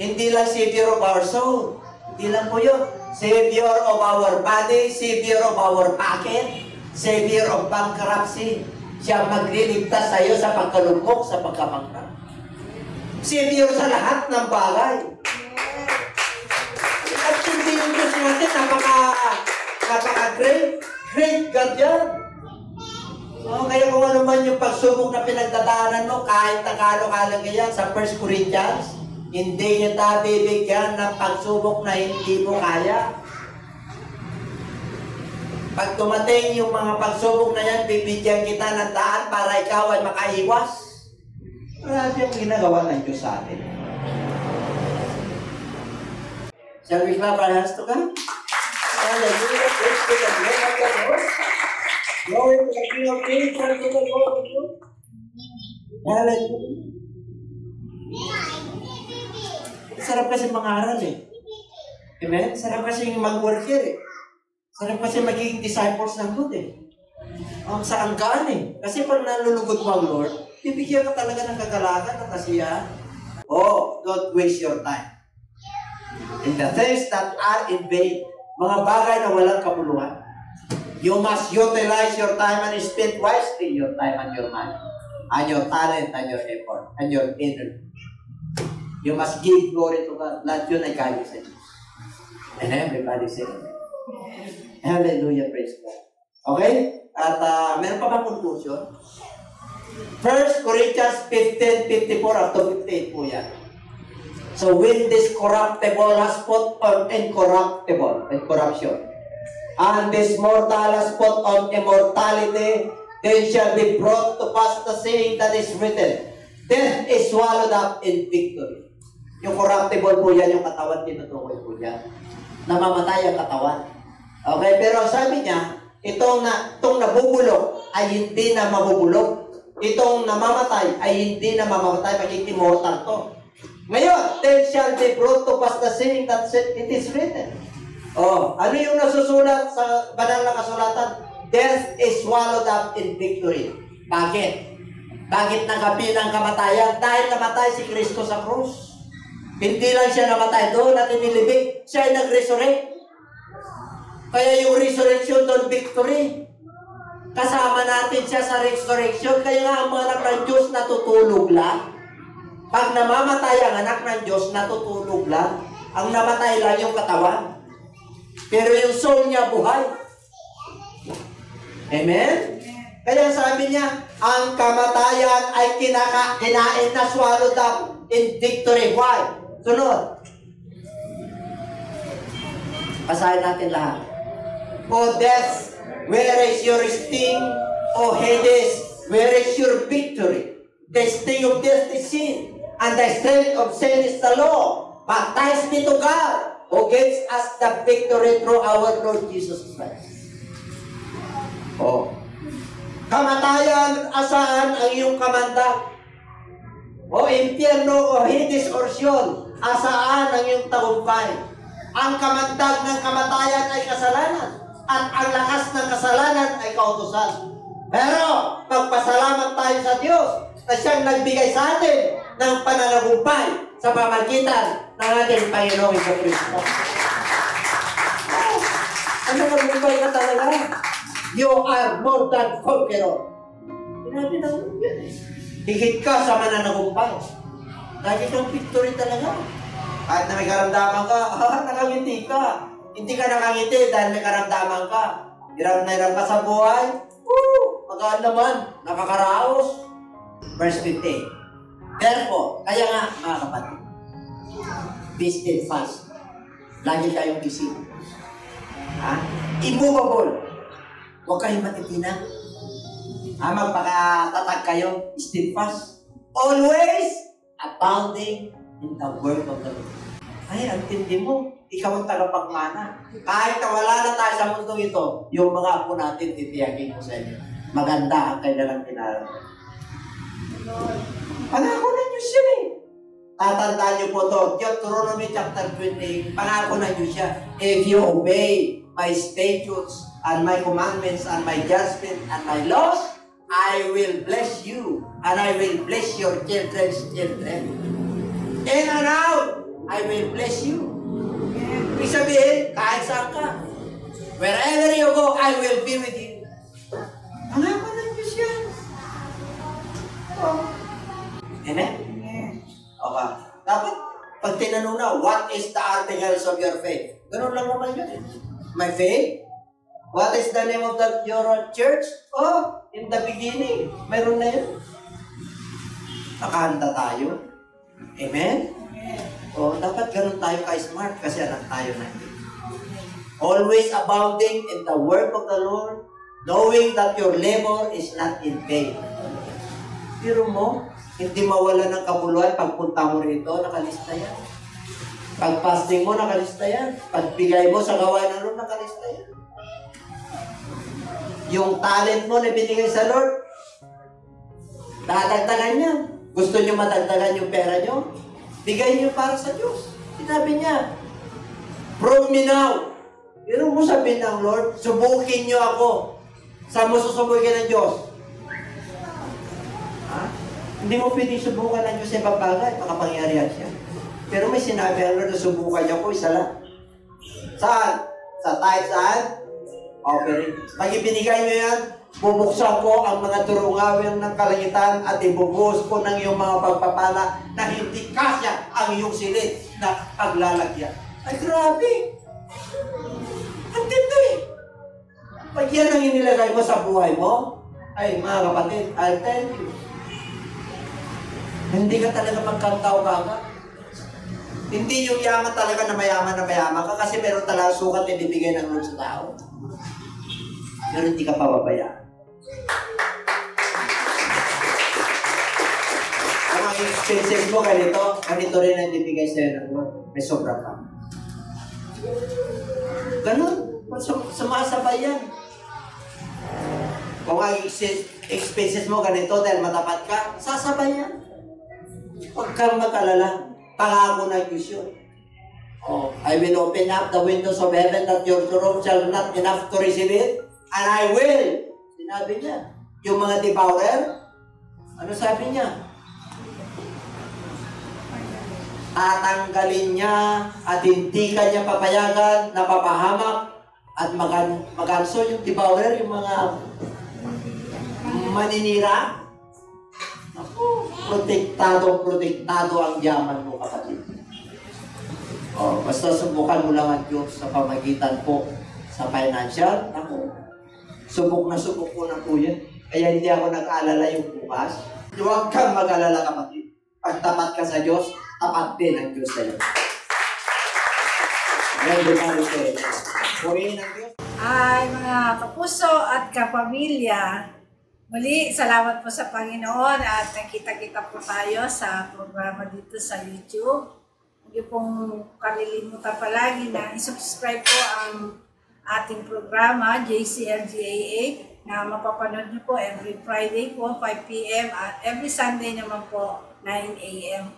hindi lang Savior of our soul. Hindi lang po yun. Savior of our body, Savior of our pocket, Savior of bankruptcy. Siya magliligtas sa iyo sa pagkalugmok, sa pagkabangka. Savior sa lahat ng bagay. At hindi yung Diyos natin, napaka-great. Great God yan. Kaya kung ano man yung pagsubok na pinagdadaanan mo, kahit nakalo-kalang yan sa 1 Corinthians, hindi niya tayo bibigyan ng pagsubok na hindi mo kaya. Pag tumating yung mga pagsubok na yan, bibigyan kita ng daan para ikaw ay makaiwas. Marami ang ginagawa ng Diyos sa atin. Shall we clap our hands to God? Hallelujah. Praise to the Lord of the Lord. Glory to the King of Kings. Praise to the Lord of the Lord. Hallelujah. Sarap kasi mangaral eh. Amen? Sarap kasi mag-work here eh. Sarap kasi magiging disciples ng Lord eh. Sa anggaan eh. Kasi pag nalulugod mo ang Lord, bibigyan ka talaga ng kagalakan at kasiyahan. Oh, don't waste your time. In the things that are in vain, mga bagay na walang kapuluhan. You must utilize your time and spend wisely your time and your money, and your talent and your effort, and your energy. You must give glory to God. Lahat yun ay galing sa Diyos. And everybody say amen. Hallelujah, praise God. Okay? At meron pa ba conclusion? 1 Corinthians 15:54 up to 58 po yan. So when this corruptible has put on incorruptible, and corruption, and this mortal has put on immortality, then shall be brought to pass the saying that is written, death is swallowed up in victory. Yung corruptible po yan, yung katawan, tinutukoy po yan. Namamatay ang katawan. Okay, pero sabi niya, itong nabubulok ay hindi na mabubulok. Itong namamatay ay hindi na mamamatay, magiging immortal to. Ngayon, then shall be brought to pass the saying that it is written. Oh, ano yung nasusulat sa banal na kasulatan? Death is swallowed up in victory. Bakit? Bakit nagabi ng kamatayan? Dahil namatay si Kristo sa krus. Hindi lang siya namatay doon at inilibing, siya ay nag-resurrect. Kaya yung resurrection doon, victory. Kasama natin siya sa resurrection. Kaya nga ang mga anak ng Diyos natutulog lang. Pag namamatay ang anak ng Diyos, natutulog lang. Ang namatay lang yung katawan. Pero yung soul niya buhay. Amen? Kaya sabi niya, ang kamatayan ay kinain na swallowed up in victory. Why? Sunod. Basahin natin lahat. O death, where is your sting? O Hades, where is your victory? The sting of death is sin, and the strength of sin is the law. But thanks be to God, who gives us the victory through our Lord Jesus Christ. Oh. Kamatayan, asahan ang iyong kamandag? O impyerno, o Hades, or Sheol, asaan ang iyong tagumpay? Ang kamandag ng kamatayan ay kasalanan, at ang lakas ng kasalanan ay kautusan. Pero, magpasalamat tayo sa Diyos na siyang nagbigay sa atin ng pananagumpay sa pamagitan ng ating Panginoong Jesucristo. Ano nagumpay ka talaga? You are more than conqueror. Sinabi na yan eh. Higit ka sa mananagumpay. Lagi kang victory talaga. Kahit na may karamdaman ka, nakangiti ka. Hindi ka nakangiti dahil may karamdaman ka. Hirap na hirap ka sa buhay. Magaan naman, nakakaraos. Verse 15. Therefore, kaya nga, mga kapatid, be steadfast. Lagi kayong isip. Immovable. Huwag kayong matitinag. Magpakatatag kayo, steadfast. Always abounding in the word of the Lord. Ay, ang tindi mo. Ikaw ang tagapagmana. Kahit na wala na tayo sa mundo ito, yung mga apo natin, titiyagin ko sa inyo. Maganda ang kailangan pinararamdaman. Pangako na Diyos yan eh. Tatandaan niyo po ito. Deuteronomy chapter 20, pangako na Diyos siya. If you obey my statutes and my commandments and my judgment and my laws, I will bless you and I will bless your children's children. In and out, I will bless you. Ibig sabihin, kahit saan ka. Wherever you go, I will be with you. Pangako ng Diyos yan. Amen? Okay. Dapat, pag tinanong na, what is the articles of your faith? Ganun lang naman yun. My faith? What is the name of your church? Oh, in the beginning. Meron na yun. Nakahanda tayo. Amen? O, dapat ganun tayo ka-smart kasi anak tayo na yun. Always abounding in the work of the Lord, knowing that your labor is not in vain. Pero mo, hindi mawala ng kabuluhan pagpunta mo rito, nakalista yan. Pag fasting mo, nakalista yan. Pagbigay mo sa gawain ng Lord, nakalista yan. Yung talent mo na binigay sa Lord, dadagdagan yan. Gusto nyo madagdagan yung pera nyo? Bigay nyo para sa Diyos. Sinabi niya, prove me now. Pero mo sabihin ng Lord, subukin nyo ako. Saan mo susubukin ng Diyos? Hindi mo pwedeng subukan ng Diyos sa ibang bagay, makapangyarihan siya. Pero may sinabi ang Lord na subukan niya ko, isa lang. Saan? Sa tithes and offering. Pag ibinigay niyo yan, bubuksan ko ang mga turungawin ng kalangitan at ibubuhos ko ng iyong mga pagpapala na hindi kasya ang iyong silid na paglalagyan. Ay, grabe! Ang tindi! Pag yan ang inilagay mo sa buhay mo, ay, mga kapatid, I'll tell you, hindi ka talaga magkantaw ka. Hindi yung yaman talaga na mayaman ka kasi meron talaga sukat na ibibigay ng Lord sa tao. Pero hindi ka pababayaan. Ang mga expenses mo ganito rin ang ibibigay sa'yo ng Lord. May sobra pa. Ganun. Sumasabay yan. Kung ang expenses mo ganito dahil matapat ka, sasabay yan. Huwag kang mag-alala. Pangako na Diyos yun. Oh, I will open up the windows of heaven that your throne shall not enough to receive it. And I will. Sinabi niya. Yung mga devourer, ano sabi niya? Tatanggalin niya at hindi ka niya papayagan na papahamak at maganso yung devourer, yung mga maninira. Ako, protektado ang yaman mo, kapatid. Oh, basta subukan mo lang ang Diyos sa pamagitan po sa financial. Ako, subok ko na po yan. Kaya hindi ako nag-aalala yung bukas. Huwag kang mag-alala, kapatid. Pag tapat ka sa Diyos, tapat din ang Diyos sa iyo. Ay, mga kapuso at kapamilya, muli, salamat po sa Panginoon at nakita-kita po tayo sa programa dito sa YouTube. Huwag niyo pong kalilimutan palagi na isubscribe po ang ating programa, JCLGA8, na mapapanood niyo po every Friday po, 5 p.m. at every Sunday naman po, 9 a.m.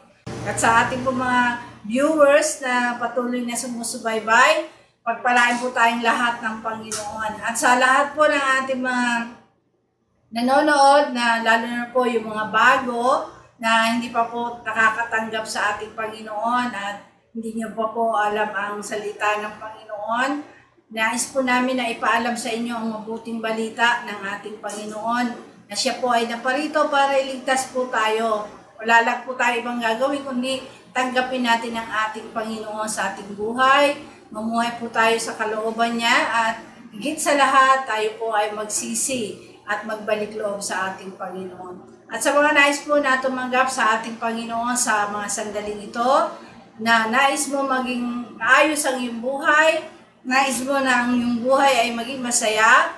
At sa ating po mga viewers na patuloy na sumusubaybay, pagpalain po tayong lahat ng Panginoon. At sa lahat po ng ating mga nanonood, na lalo na po yung mga bago, na hindi pa po nakakatanggap sa ating Panginoon at hindi niyo pa po alam ang salita ng Panginoon, nais po namin na ipaalam sa inyo ang mabuting balita ng ating Panginoon, na siya po ay naparito para iligtas po tayo. Wala lang po tayo ibang gagawin, kundi tanggapin natin ang ating Panginoon sa ating buhay, mamuhay po tayo sa kalooban niya, at higit sa lahat, tayo po ay magsisi at magbalik loob sa ating Panginoon. At sa mga nais po na tumanggap sa ating Panginoon sa mga sandaling ito, na nais mo maging maayos ang iyong buhay, nais mo na ang iyong buhay ay maging masaya,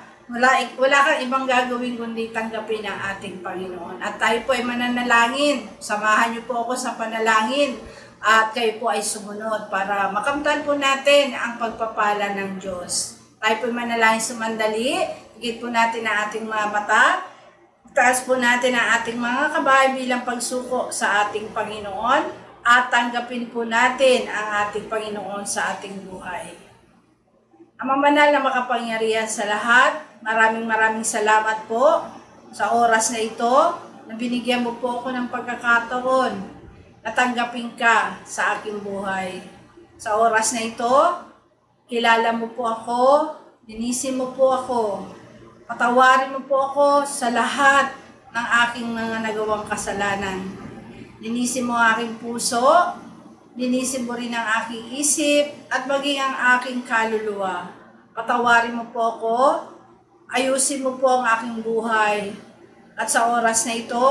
wala kang ibang gagawin kundi tanggapin ang ating Panginoon. At tayo po ay mananalangin. Samahan niyo po ako sa panalangin at kayo po ay sumunod para makamtan po natin ang pagpapala ng Diyos. Tayo po ay manalangin sumandali. Higit po natin ang ating mga mata. Taas po natin ang ating mga kabahay bilang pagsuko sa ating Panginoon at tanggapin po natin ang ating Panginoon sa ating buhay. Ama Manal na makapangyarihan sa lahat, maraming salamat po sa oras na ito na binigyan mo po ako ng pagkakataon na tanggapin ka sa aking buhay. Sa oras na ito, kilala mo po ako, linisin mo po ako, patawarin mo po ako sa lahat ng aking mga nagawang kasalanan. Linisin mo ang aking puso, linisin mo rin ang aking isip at maging ang aking kaluluwa. Patawarin mo po ako, ayusin mo po ang aking buhay. At sa oras na ito,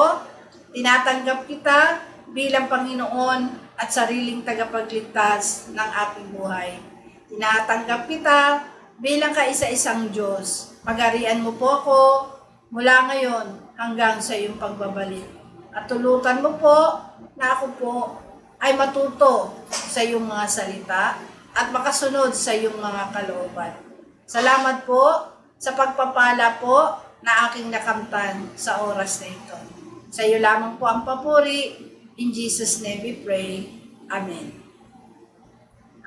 tinatanggap kita bilang Panginoon at sariling tagapagligtas ng aking buhay. Tinatanggap kita bilang kaisa-isang Diyos. Pag-arian mo po ako mula ngayon hanggang sa iyong pagbabalik. At tulutan mo po na ako po ay matuto sa iyong mga salita at makasunod sa iyong mga kalooban. Salamat po sa pagpapala po na aking nakamtan sa oras na ito. Sa iyo lamang po ang papuri. In Jesus' name we pray. Amen.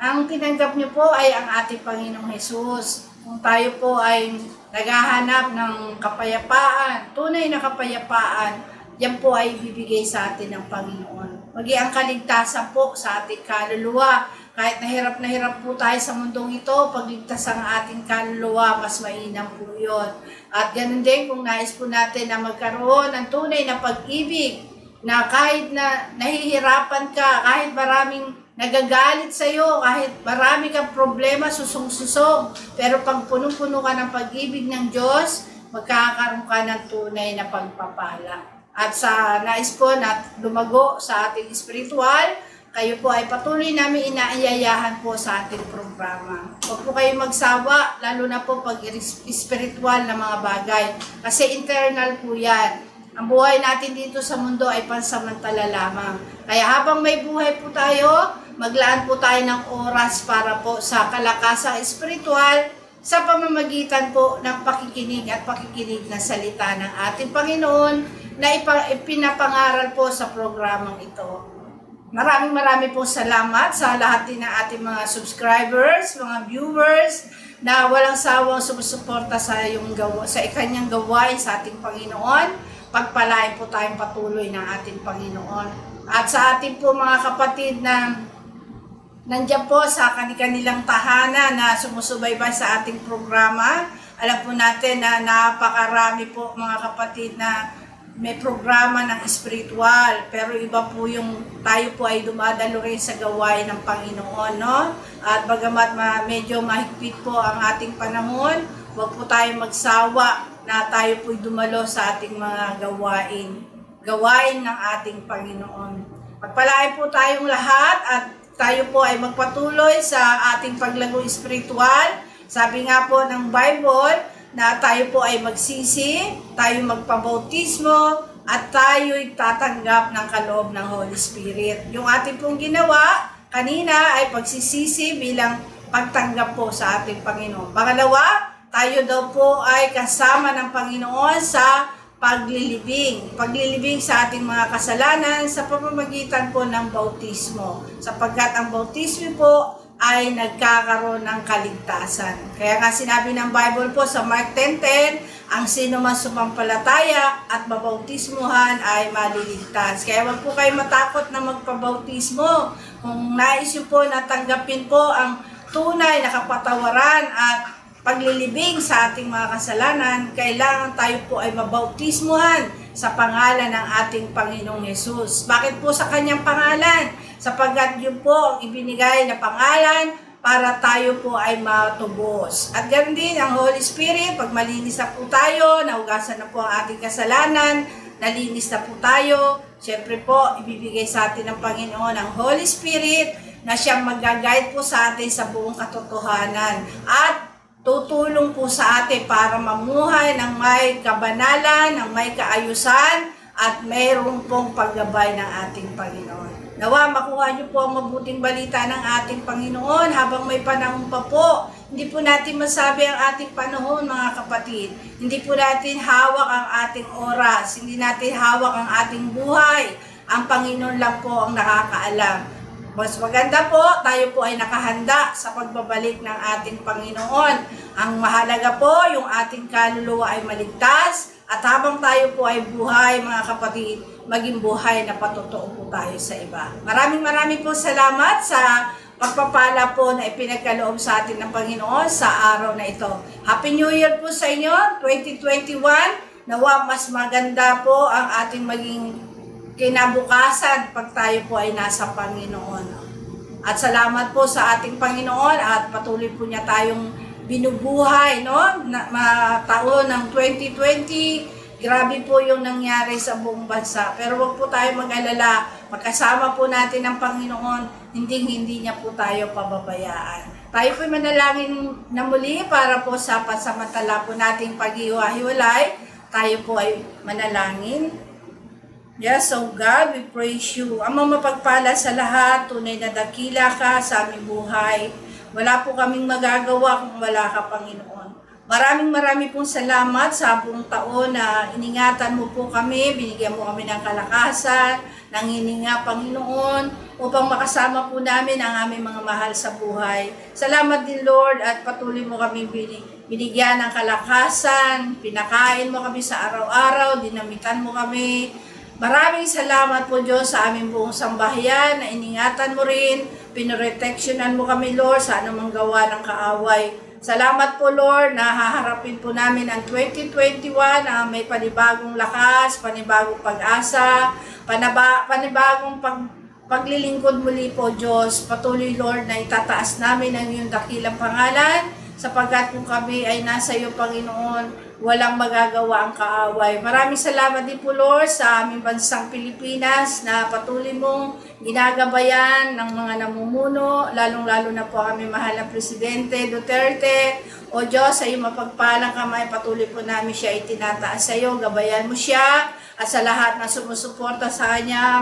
Ang tinanggap niyo po ay ang ating Panginoong Hesus. Kung tayo po ay naghahanap ng kapayapaan, tunay na kapayapaan, yan po ay ibibigay sa atin ng Panginoon. Maging ang kaligtasan po sa ating kaluluwa. Kahit na hirap po tayo sa mundong ito, pagligtas ang ating kaluluwa, mas mainam po yun. At ganun din kung nais po natin na magkaroon ng tunay na pag-ibig, na kahit na nahihirapan ka, kahit maraming nagagalit sa iyo, kahit marami kang problema, susong-susong, pero pag punong-puno ka ng pag-ibig ng Diyos, magkakaroon ka ng tunay na pagpapala. At sa nais po na lumago sa ating spiritual, kayo po ay patuloy namin inaayayahan po sa ating programa. Huwag po kayo magsawa, lalo na po pag spiritual na mga bagay. Kasi internal po yan. Ang buhay natin dito sa mundo ay pansamantala lamang. Kaya habang may buhay po tayo, maglaan po tayo ng oras para po sa kalakasang spiritual sa pamamagitan po ng pakikinig at pakikinig na salita ng ating Panginoon na ipinapangaral po sa programang ito. Maraming po salamat sa lahat din ng ating mga subscribers, mga viewers na walang sawang sumusuporta sa ikanyang gawain sa ating Panginoon. Pagpalain po tayong patuloy ng ating Panginoon. At sa ating po mga kapatid na nandiyan po sa kanilang tahanan na sumusubaybay sa ating programa, alam po natin na napakarami po mga kapatid na may programa ng spiritual, pero iba po yung tayo po ay dumadalo rin sa gawain ng Panginoon, no? At bagamat medyo mahigpit po ang ating panahon, huwag po tayo magsawa na tayo po'y dumalo sa ating mga gawain ng ating Panginoon. Pagpalain po tayong lahat at tayo po ay magpatuloy sa ating paglago spiritual. Sabi nga po ng Bible na tayo po ay magsisi, tayo magpabautismo, at tayo'y tatanggap ng kaloob ng Holy Spirit. Yung ating pong ginawa, kanina ay pagsisisi bilang pagtanggap po sa ating Panginoon. Pangalawa, tayo daw po ay kasama ng Panginoon sa paglilibing. Paglilibing sa ating mga kasalanan sa pamamagitan po ng bautismo. Sapagkat ang bautismo po ay nagkakaroon ng kaligtasan. Kaya nga sinabi ng Bible po sa Mark 10:10, ang sino man sumampalataya at mabautismuhan ay maliligtas. Kaya wag po kayo matakot na magpabautismo. Kung nais nyo po natanggapin po ang tunay na kapatawaran at paglilibing sa ating mga kasalanan, kailangan tayo po ay mabautismuhan sa pangalan ng ating Panginoong Yesus. Bakit po sa kanyang pangalan? Sapagkat yun po ang ibinigay na pangalan para tayo po ay matubos. At ganoon din ang Holy Spirit, pag malinis na po tayo, nahugasan na po ang ating kasalanan, nalinis na po tayo, syempre po, ibibigay sa atin ng Panginoon ang Holy Spirit na siyang mag-guide po sa atin sa buong katotohanan. At tutulong po sa atin para mamuhay ng may kabanalan, ng may kaayusan, at mayroon pong paggabay ng ating Panginoon. Nawa, makuha niyo po ang mabuting balita ng ating Panginoon habang may panahon pa po. Hindi po natin masabi ang ating panahon, mga kapatid. Hindi po natin hawak ang ating oras. Hindi natin hawak ang ating buhay. Ang Panginoon lang po ang nakakaalam. Mas maganda po, tayo po ay nakahanda sa pagbabalik ng ating Panginoon. Ang mahalaga po, yung ating kaluluwa ay maligtas, at habang tayo po ay buhay, mga kapatid, maging buhay na patotoo po tayo sa iba. Maraming po salamat sa pagpapala po na ipinagkaloob sa atin ng Panginoon sa araw na ito. Happy New Year po sa inyo, 2021. Nawa mas maganda po ang ating maging kinabukasan pag tayo po ay nasa Panginoon. At salamat po sa ating Panginoon at patuloy po niya tayong binubuhay, no? Taon ng 2020, grabe po yung nangyari sa buong bansa. Pero wag po tayo mag-alala, magkasama po natin ang Panginoon, hindi niya po tayo pababayaan. Tayo po manalangin na muli para po sa pansamantala po nating paghiwa-hiwalay. Tayo po ay manalangin. Yes, oh God, we praise you. Amang mapagpala sa lahat, tunay na dakila ka sa aming buhay. Wala po kaming magagawa kung wala ka, Panginoon. Maraming pong salamat sa buong taon na iningatan mo po kami, binigyan mo kami ng kalakasan, ng hininga, Panginoon, upang makasama po namin ang aming mga mahal sa buhay. Salamat din, Lord, at patuloy mo kami binigyan ng kalakasan, pinakain mo kami sa araw-araw, dinamitan mo kami. Maraming salamat po, Diyos, sa aming buong sambahayan na iningatan mo rin, pinoreteksyonan mo kami, Lord, sa anumang gawa ng kaaway. Salamat po, Lord, na haharapin po namin ang 2021 na may panibagong lakas, panibagong pag-asa, panibagong paglilingkod muli po, Diyos. Patuloy, Lord, na itataas namin ang iyong dakilang pangalan, sapagkat kung kami ay nasa iyo, Panginoon, walang magagawa ang kaaway. Maraming salamat din po, Lord, sa aming bansang Pilipinas na patuloy mong ginagabayan ng mga namumuno, lalong-lalo na po kami mahal na Presidente Duterte. O Diyos, sa iyong mapagpalang kamay, patuloy po namin siya itinataas sa iyo, gabayan mo siya, at sa lahat na sumusuporta sa kanya,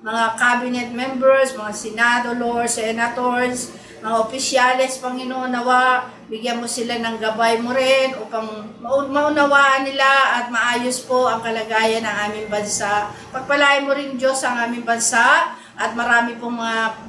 mga cabinet members, mga senado, Lord, senators, mga opisyales, Panginoon, nawa, bigyan mo sila ng gabay mo rin upang maunawaan nila at maayos po ang kalagayan ng aming bansa. Pagpalain mo rin, Diyos, ang aming bansa at marami pong mga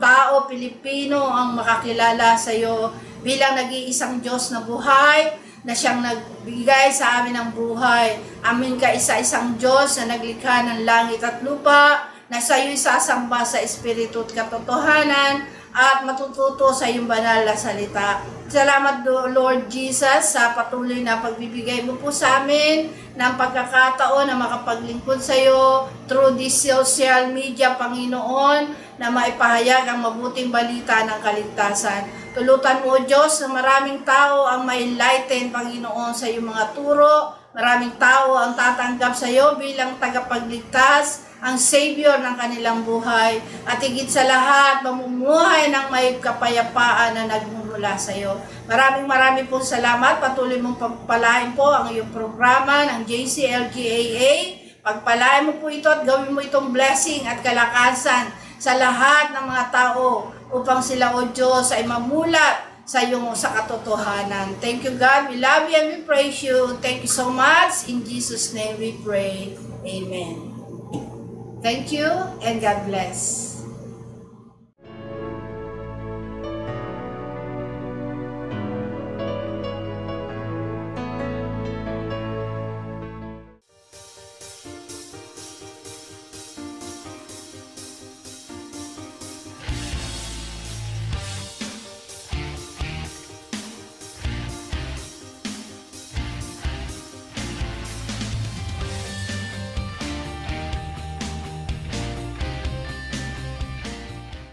tao, Pilipino, ang makakilala sa iyo bilang nag-iisang Diyos na buhay, na siyang nagbigay sa amin ng buhay. Amin kaisa-isang Diyos na naglikha ng langit at lupa, na sa iyo isasamba sa Espiritu at katotohanan, at matututo sa iyong banal na salita. Salamat, Lord Jesus, sa patuloy na pagbibigay mo po sa amin ng pagkakataon na makapaglingkod sa iyo through this social media, Panginoon, na maipahayag ang mabuting balita ng kaligtasan. Tulutan mo, Diyos, na maraming tao ang ma-enlighten, Panginoon, sa iyong mga turo. Maraming tao ang tatanggap sa iyo bilang tagapagligtas, ang Savior ng kanilang buhay, at higit sa lahat, mamumuhay ng may kapayapaan na nagmumula sa iyo. Maraming pong salamat. Patuloy mong pagpalain po ang iyong programa ng JCLGAA. Pagpalain mo po ito at gawin mo itong blessing at kalakasan sa lahat ng mga tao upang sila, O Diyos, ay mamulat sa katotohanan. Thank you, God. We love you and we praise you. Thank you so much. In Jesus' name we pray. Amen. Thank you and God bless.